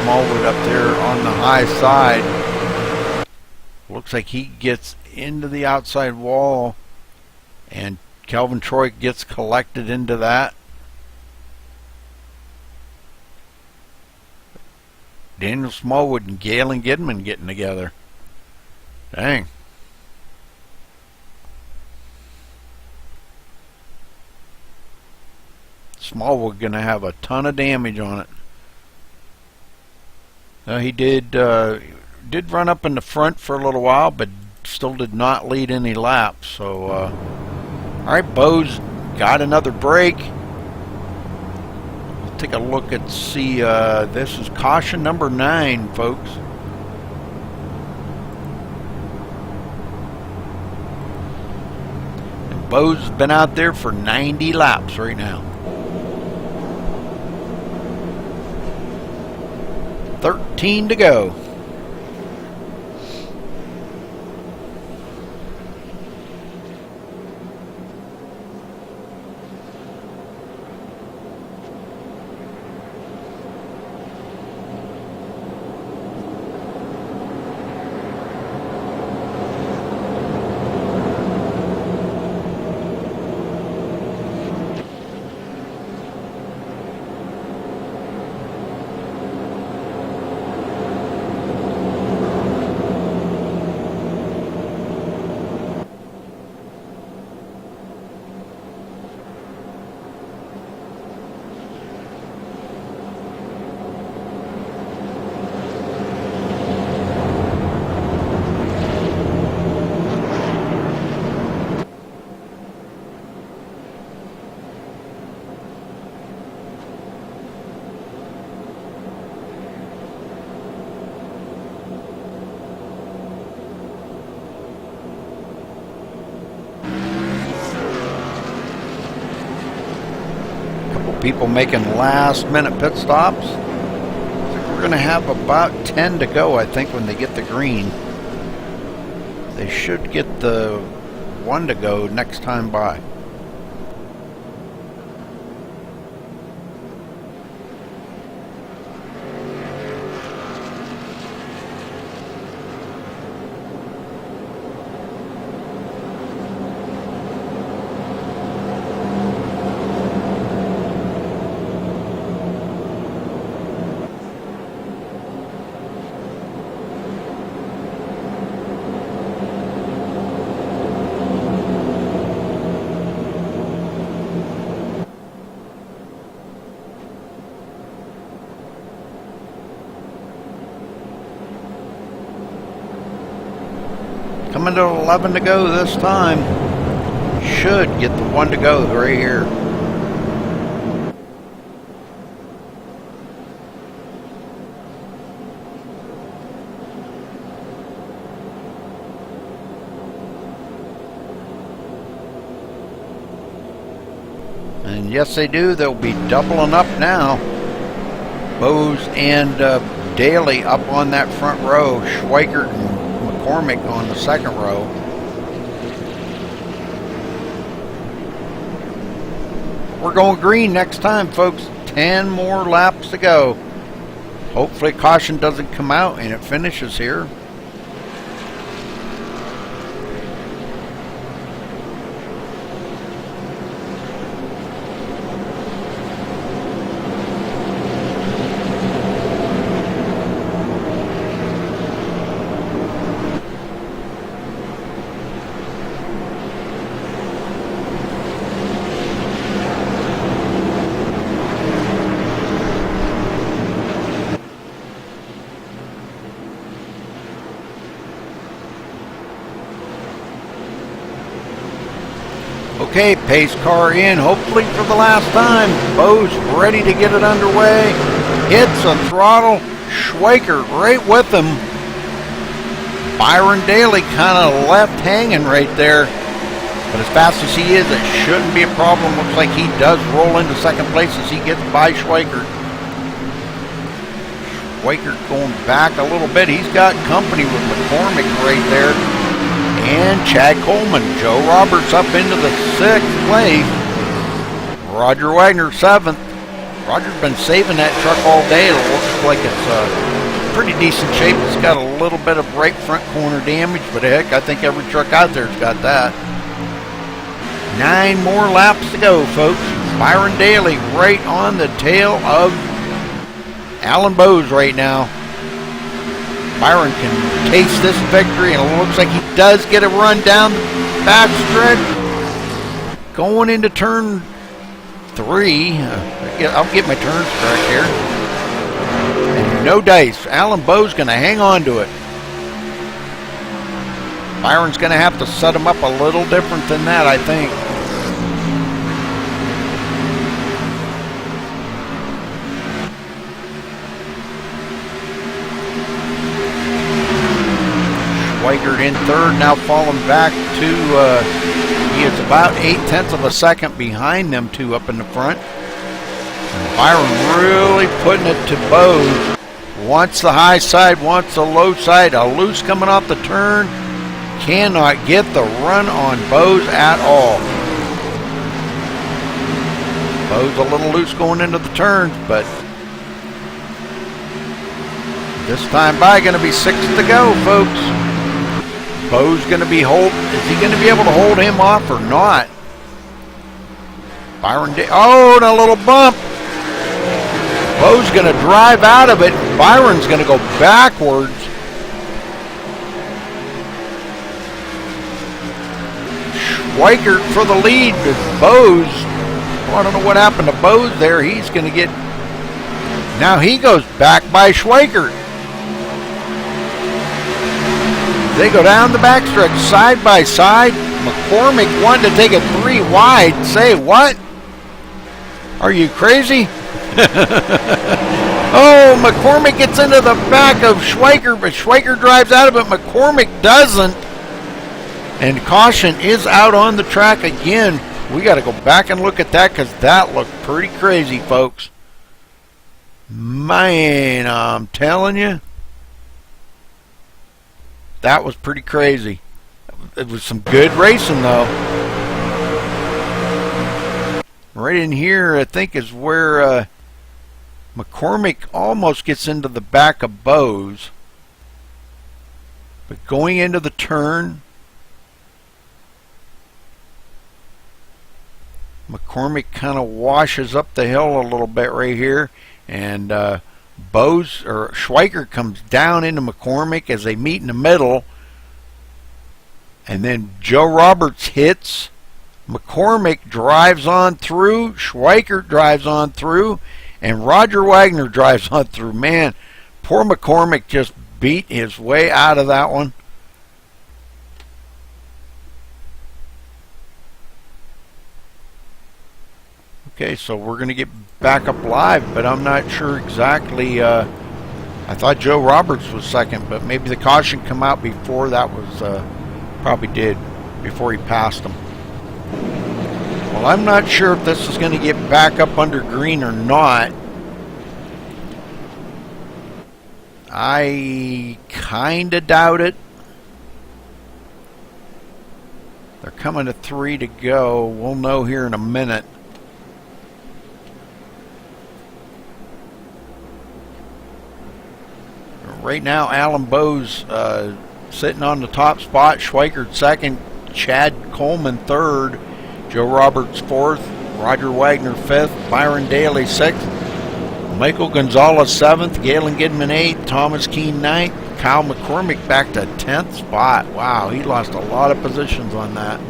Smallwood up there on the high side. Looks like he gets into the outside wall. And Calvin Troy gets collected into that. Daniel Smallwood and Galen Gidman getting together. Dang. Smallwood going to have a ton of damage on it. He did run up in the front for a little while, but still did not lead any laps. So, all right, Bose got another break. Take a look and see. This is caution number 9, folks. And Bose has been out there for 90 laps right now. 13 to go. people making last-minute pit stops. I think we're going to have about 10 to go, I think, when they get the green. They should get the 1 to go next time by. Coming to 11 to go this time. Should get the 1 to go right here. And yes, they do. They'll be doubling up now. Bose and Daly up on that front row. Schweikert and McCormick on the second row. We're going green next time, folks. 10 more laps to go. Hopefully caution doesn't come out and it finishes here. Okay, pace car in, hopefully for the last time. Bose ready to get it underway. Hits a throttle. Schweikert right with him. Byron Daly kind of left hanging right there. But as fast as he is, it shouldn't be a problem. Looks like he does roll into second place as he gets by Schweikert. Schweikert going back a little bit. He's got company with McCormick right there. And Chad Coleman. Joe Roberts up into the 6th place. Roger Wagner 7th. Roger's been saving that truck all day. It looks like it's pretty decent shape. It's got a little bit of right front corner damage, but heck, I think every truck out there's got that. 9 more laps to go, folks. Byron Daly right on the tail of Alan Bose right now. Byron can taste this victory, and it looks like he does get a run down the back stretch. Going into turn 3. I'll get my turns correct here. And no dice. Alan Bose going to hang on to it. Byron's going to have to set him up a little different than that, I think. Schweikert in 3rd, now falling back to, he is about 0.8 of a second behind them 2 up in the front. And Byron really putting it to Bose. Wants the high side, wants the low side. A loose coming off the turn. Cannot get the run on Bose at all. Bose a little loose going into the turns, but this time by going to be 6 to go, folks. Bose going to be is he going to be able to hold him off or not? Byron, oh, and a little bump. Bose going to drive out of it. Byron's going to go backwards. Schweikert for the lead with Bose. Well, I don't know what happened to Bose there. He's going to get, now he goes back by Schweikert. They go down the backstretch side by side. McCormick wanted to take it 3 wide. Say what? Are you crazy? Oh, McCormick gets into the back of Schweikert, but Schweikert drives out of it. McCormick doesn't. And caution is out on the track again. We got to go back and look at that because that looked pretty crazy, folks. Man, I'm telling you, that was pretty crazy. It was some good racing, though. Right in here, I think, is where McCormick almost gets into the back of Bose. But going into the turn, McCormick kind of washes up the hill a little bit right here. And Bose, or Schweiker, comes down into McCormick as they meet in the middle. And then Joe Roberts hits. McCormick drives on through. Schweiker drives on through. And Roger Wagner drives on through. Man, poor McCormick just beat his way out of that one. Okay, so we're going to get back up live, but I'm not sure exactly. I thought Joe Roberts was second, but maybe the caution come out before that was, probably did, before he passed him. Well, I'm not sure if this is going to get back up under green or not. I kind of doubt it. They're coming to 3 to go. We'll know here in a minute. Right now, Alan Bose sitting on the top spot. Schweiker second. Chad Coleman third. Joe Roberts fourth. Roger Wagner fifth. Byron Daly sixth. Michael Gonzalez seventh. Galen Gidman eighth. Thomas Keene ninth. Kyle McCormick back to 10th spot. Wow, he lost a lot of positions on that.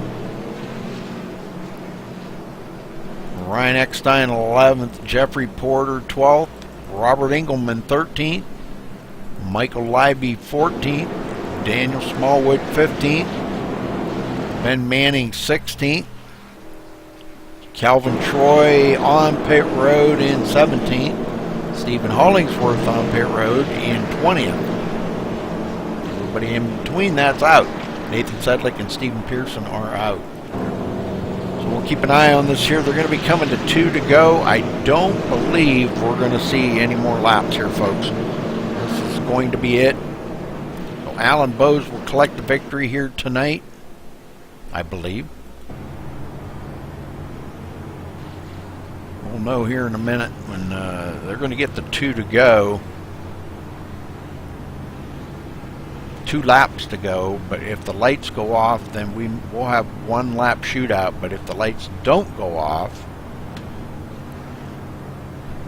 Ryan Eckstein 11th. Jeffrey Porter 12th. Robert Engelman 13th. Michael Leiby 14th, Daniel Smallwood 15th, Ben Manning 16th, Calvin Troy on pit road in 17th, Stephen Hollingsworth on pit road in 20th. Everybody in between that's out. Nathan Sedlick and Stephen Pearson are out. So we'll keep an eye on this here. They're going to be coming to 2 to go. I don't believe we're going to see any more laps here, folks. Going to be it. So Alan Bose will collect the victory here tonight, I believe. We'll know here in a minute when they're going to get the 2 to go. 2 laps to go, but if the lights go off, then we'll have 1 lap shootout. But if the lights don't go off,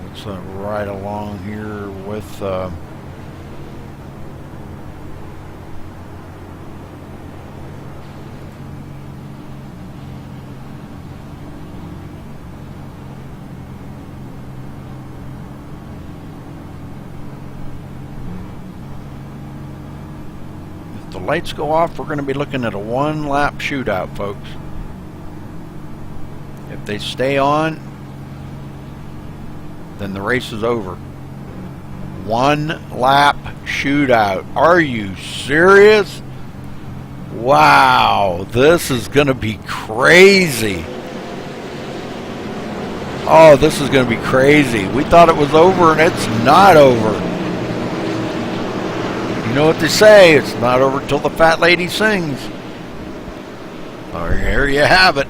let's ride along here with the lights go off, we're going to be looking at a 1 lap shootout, folks. If they stay on, then the race is over. 1 lap shootout. Are you serious? Wow, this is going to be crazy. Oh, this is going to be crazy. We thought it was over, and it's not over. You know what they say, it's not over till the fat lady sings. Oh, here you have it.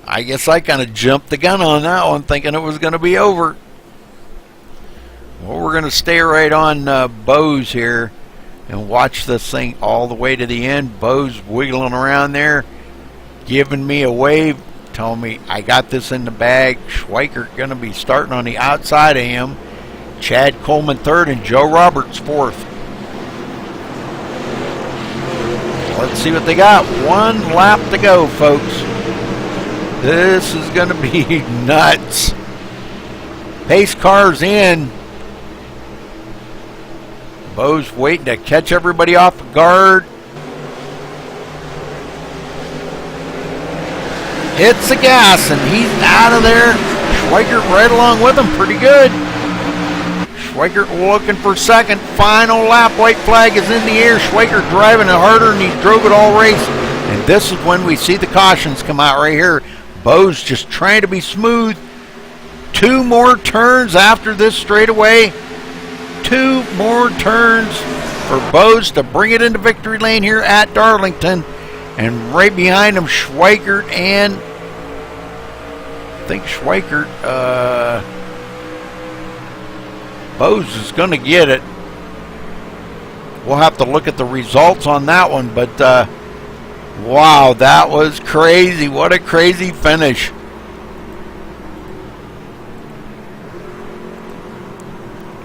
I guess I kind of jumped the gun on that one, thinking it was going to be over. Well, we're going to stay right on Bose here and watch this thing all the way to the end. Bose wiggling around there, giving me a wave, telling me I got this in the bag. Schweiker going to be starting on the outside of him. Chad Coleman third and Joe Roberts fourth. Let's see what they got. 1 lap to go, folks. This is going to be nuts. Pace cars in. Bose waiting to catch everybody off guard. Hits the gas and he's out of there. Schweiker right along with him, pretty good. Schweiker looking for second. Final lap. White flag is in the air. Schweiker driving it harder than he drove it all race. And this is when we see the cautions come out right here. Bo's just trying to be smooth. 2 more turns after this straightaway. 2 more turns for Bo's to bring it into victory lane here at Darlington. And right behind him, Schweikert and I think Schweikert, Bose is going to get it. We'll have to look at the results on that one, but wow, that was crazy. What a crazy finish.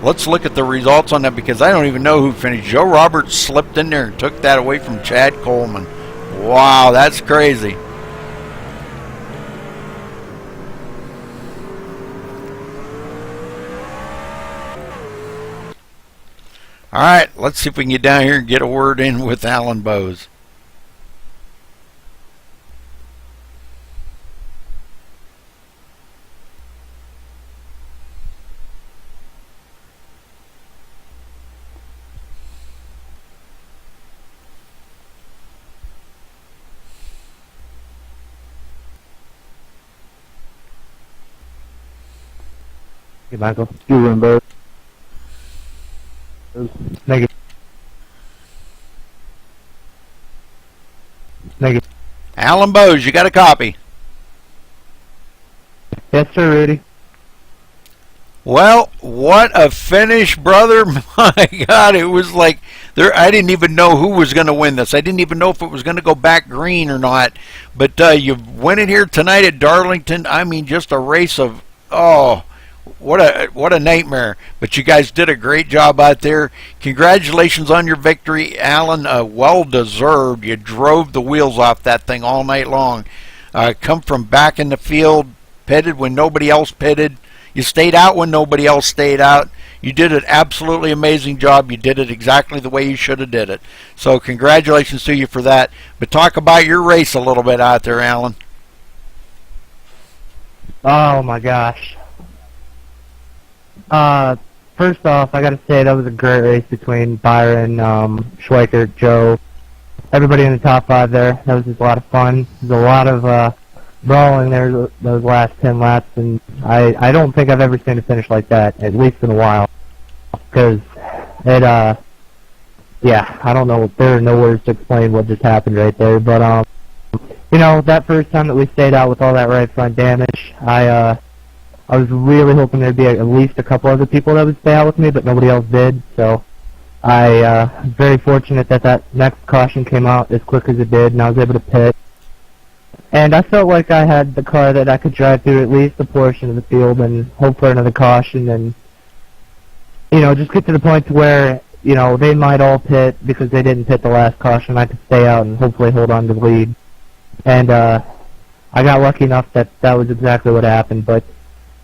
Let's look at the results on that because I don't even know who finished. Joe Roberts slipped in there and took that away from Chad Coleman. Wow, that's crazy. All right, let's see if we can get down here and get a word in with Alan Bowes. Hey, Michael. You remember? Negative. Negative. Alan Bowes, you got a copy? Yes, sir, Rudy. Well, what a finish, brother. My God, it was like there. I didn't even know who was going to win this. I didn't even know if it was going to go back green or not. But you went in here tonight at Darlington. I mean, just a race of, oh, what a nightmare. But you guys did a great job out there. Congratulations on your victory, Alan. Well deserved. You drove the wheels off that thing all night long. Come from back in the field, pitted when nobody else pitted. You stayed out when nobody else stayed out. You did an absolutely amazing job. You did it exactly the way you should have did it. So congratulations to you for that. But talk about your race a little bit out there, Alan. Oh my gosh. First off, I gotta say that was a great race between Byron, Schweikert, Joe, everybody in the top 5 there. That was just a lot of fun. There's a lot of brawling there those last 10 laps, and I don't think I've ever seen a finish like that, at least in a while. Because it, yeah, I don't know, there are no words to explain what just happened right there, but, you know, that first time that we stayed out with all that right front damage, I was really hoping there'd be at least a couple other people that would stay out with me, but nobody else did, so I was very fortunate that that next caution came out as quick as it did, and I was able to pit. And I felt like I had the car that I could drive through at least a portion of the field and hope for another caution and, you know, just get to the point to where, you know, they might all pit because they didn't pit the last caution. I could stay out and hopefully hold on to the lead. And I got lucky enough that that was exactly what happened, but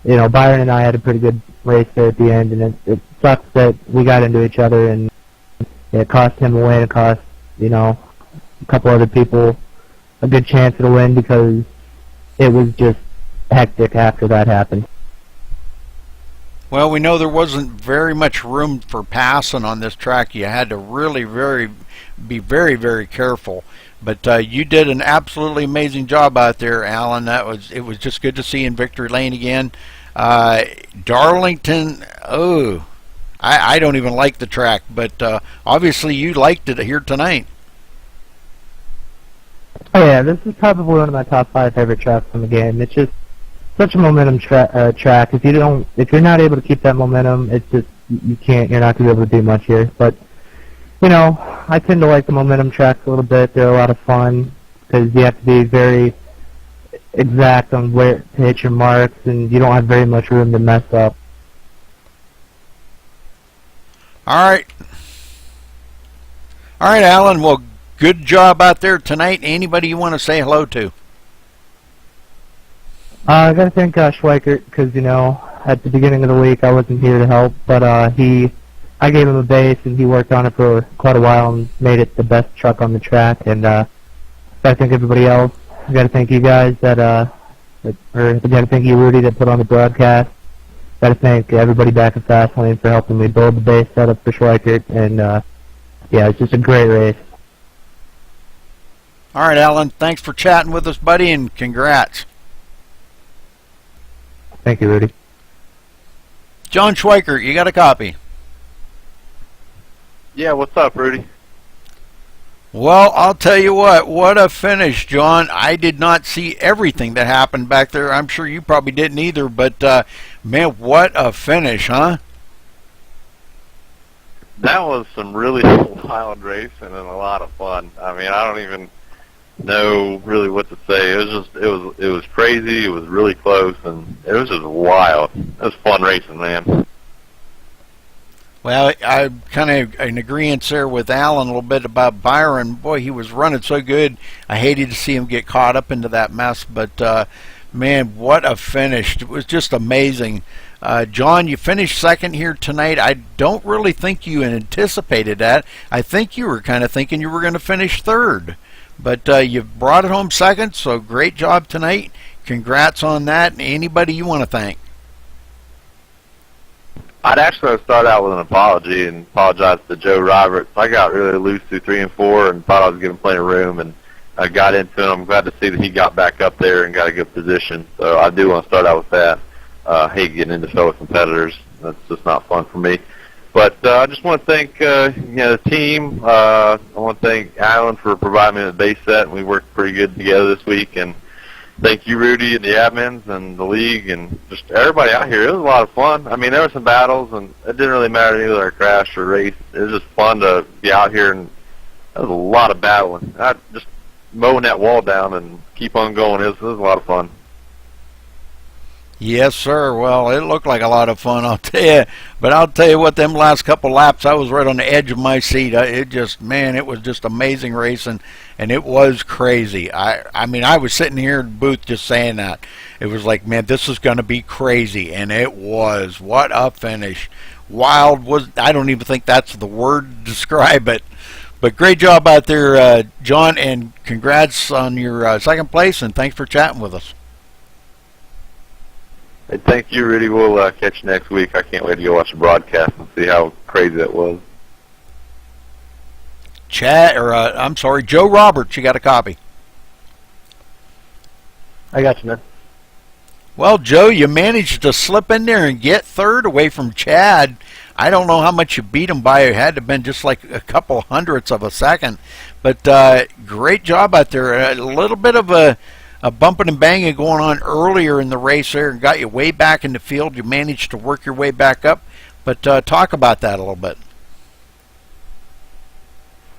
you know, Byron and I had a pretty good race there at the end, and it sucks that we got into each other, and it cost him a win. It cost, you know, a couple other people a good chance at a win because it was just hectic after that happened. Well, we know there wasn't very much room for passing on this track. You had to really be very careful. But you did an absolutely amazing job out there, Alan. It was just good to see you in victory lane again. Darlington, oh, I don't even like the track, but obviously you liked it here tonight. Oh yeah, this is probably one of my top 5 favorite tracks in the game. It's just such a momentum track. If you're not able to keep that momentum, it's just you're not gonna be able to do much here. But you know, I tend to like the momentum tracks a little bit. They're a lot of fun because you have to be very exact on where to hit your marks, and you don't have very much room to mess up. All right, Alan. Well, good job out there tonight. Anybody you want to say hello to? I gotta thank Schweikert because, you know, at the beginning of the week I wasn't here to help, but I gave him a base and he worked on it for quite a while and made it the best truck on the track. And I thank everybody else. I gotta thank you guys I gotta thank you, Rudy, that put on the broadcast. Gotta thank everybody back at Fastlane for helping me build the base setup for Schweikert. And yeah, it's just a great race. All right, Alan, thanks for chatting with us, buddy, and congrats. Thank you, Rudy. John Schweikert, you got a copy? Yeah, what's up, Rudy? Well, I'll tell you what a finish, John. I did not see everything that happened back there. I'm sure you probably didn't either, but man, what a finish, huh? That was some really wild racing and a lot of fun. I mean, I don't even know really what to say. It was crazy. It was really close, and it was just wild. It was fun racing, man. Well, I'm kind of in agreement there with Alan a little bit about Byron. Boy, he was running so good. I hated to see him get caught up into that mess, but man, what a finish. It was just amazing. John, you finished second here tonight. I don't really think you anticipated that. I think you were kind of thinking you were going to finish third, but you brought it home second, so great job tonight. Congrats on that. Anybody you want to thank? I'd actually start out with an apology and apologize to Joe Roberts. I got really loose through 3 and 4 and thought I was giving plenty of room, and I got into it. I'm glad to see that he got back up there and got a good position. So I do want to start out with that. I hate getting into fellow competitors. That's just not fun for me. But I just want to thank the team. I want to thank Alan for providing me the base set, and we worked pretty good together this week. And thank you, Rudy, and the admins and the league and just everybody out here. It was a lot of fun. I mean, there were some battles, and it didn't really matter to me whether I crashed or raced. It was just fun to be out here, and there was a lot of battling. I just mowing that wall down and keep on going. It was a lot of fun. Yes, sir. Well, it looked like a lot of fun, I'll tell you. But I'll tell you what, them last couple laps, I was right on the edge of my seat. It was just amazing racing, and it was crazy. I mean, I was sitting here in the booth just saying that. It was like, man, this is going to be crazy, and it was. What a finish. Wild was, I don't even think that's the word to describe it. But great job out there, John, and congrats on your second place, and thanks for chatting with us. Hey, thank you, Rudy. We'll catch you next week. I can't wait to go watch the broadcast and see how crazy that was. Joe Roberts, you got a copy? I got you, man. Well, Joe, you managed to slip in there and get third away from Chad. I don't know how much you beat him by. It had to have been just like a couple hundredths of a second. But great job out there. A little bit of a bumping and banging going on earlier in the race there and got you way back in the field. You managed to work your way back up. But talk about that a little bit.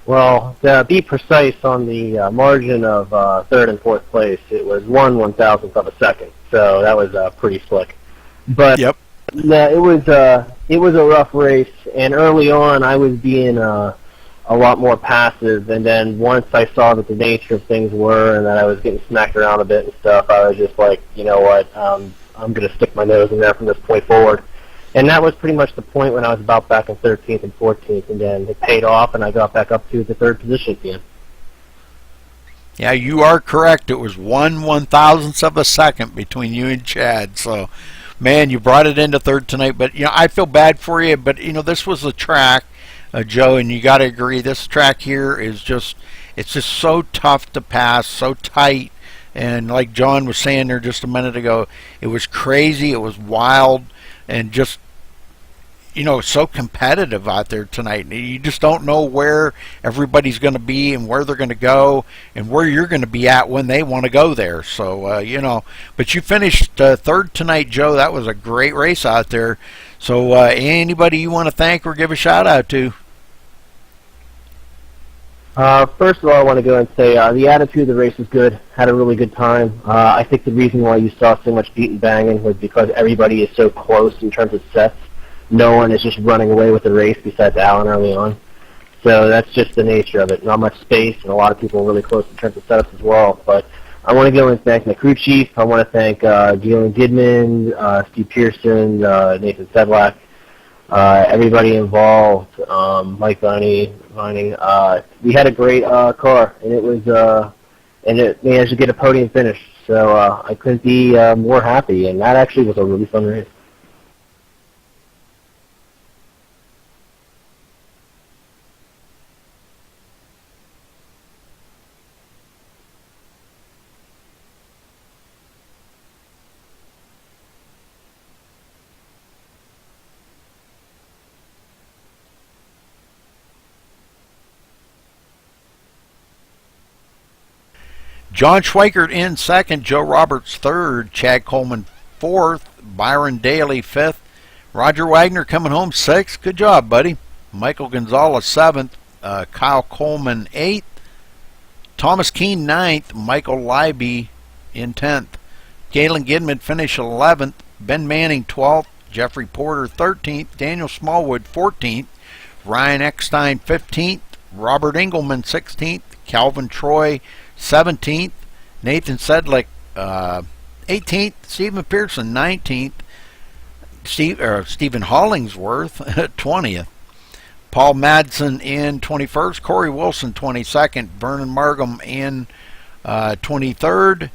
Well, to be precise on the margin of third and fourth place, it was 1/1000th of a second. So that was pretty slick. But yep. It was a rough race, and early on I was being a lot more passive, and then once I saw that the nature of things were and that I was getting smacked around a bit and stuff, I was just like, you know what, I'm going to stick my nose in there from this point forward. And that was pretty much the point when I was about back in 13th and 14th, and then it paid off, and I got back up to the third position again. Yeah, you are correct. It was 1/1000th of a second between you and Chad. So, man, you brought it into third tonight. But, I feel bad for you. But, this was the track, Joe, and you got to agree, this track here is it's just so tough to pass, so tight. And like John was saying there just a minute ago, it was crazy, it was wild, and just, so competitive out there tonight. You just don't know where everybody's going to be and where they're going to go and where you're going to be at when they want to go there. So, but you finished third tonight, Joe. That was a great race out there. So anybody you want to thank or give a shout out to? First of all, I want to go and say the attitude of the race was good. Had a really good time. I think the reason why you saw so much beat and banging was because everybody is so close in terms of sets. No one is just running away with the race besides Alan early on. So that's just the nature of it. Not much space, and a lot of people are really close in terms of setups as well. But I want to go and thank my crew chief. I want to thank Galen Gidman, Steve Pearson, Nathan Sedlak, everybody involved, Mike Vining. We had a great car, and it was and it managed to get a podium finish. So I couldn't be more happy, and that actually was a really fun race. John Schweikert in second, Joe Roberts third, Chad Coleman fourth, Byron Daly fifth, Roger Wagner coming home sixth. Good job, buddy. Michael Gonzalez seventh, Kyle Coleman eighth, Thomas Keene ninth, Michael Leiby in 10th. Galen Gidman finished 11th, Ben Manning 12th, Jeffrey Porter 13th, Daniel Smallwood 14th, Ryan Eckstein 15th, Robert Engelman 16th, Calvin Troy 17th, Nathan Sedlick 18th, Stephen Pearson 19th, Stephen Hollingsworth 20th, Paul Madsen in 21st, Corey Wilson 22nd, Vernon Markham in 23rd,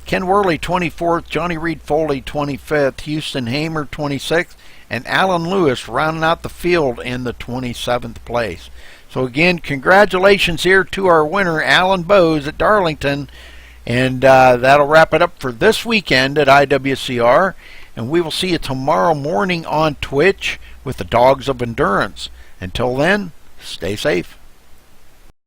Ken Worley 24th, Johnny Reed Foley 25th, Houston Hamer 26th, and Alan Lewis rounding out the field in the 27th place. So again, congratulations here to our winner, Alan Bowes at Darlington. And that'll wrap it up for this weekend at IWCR. And we will see you tomorrow morning on Twitch with the Dogs of Endurance. Until then, stay safe.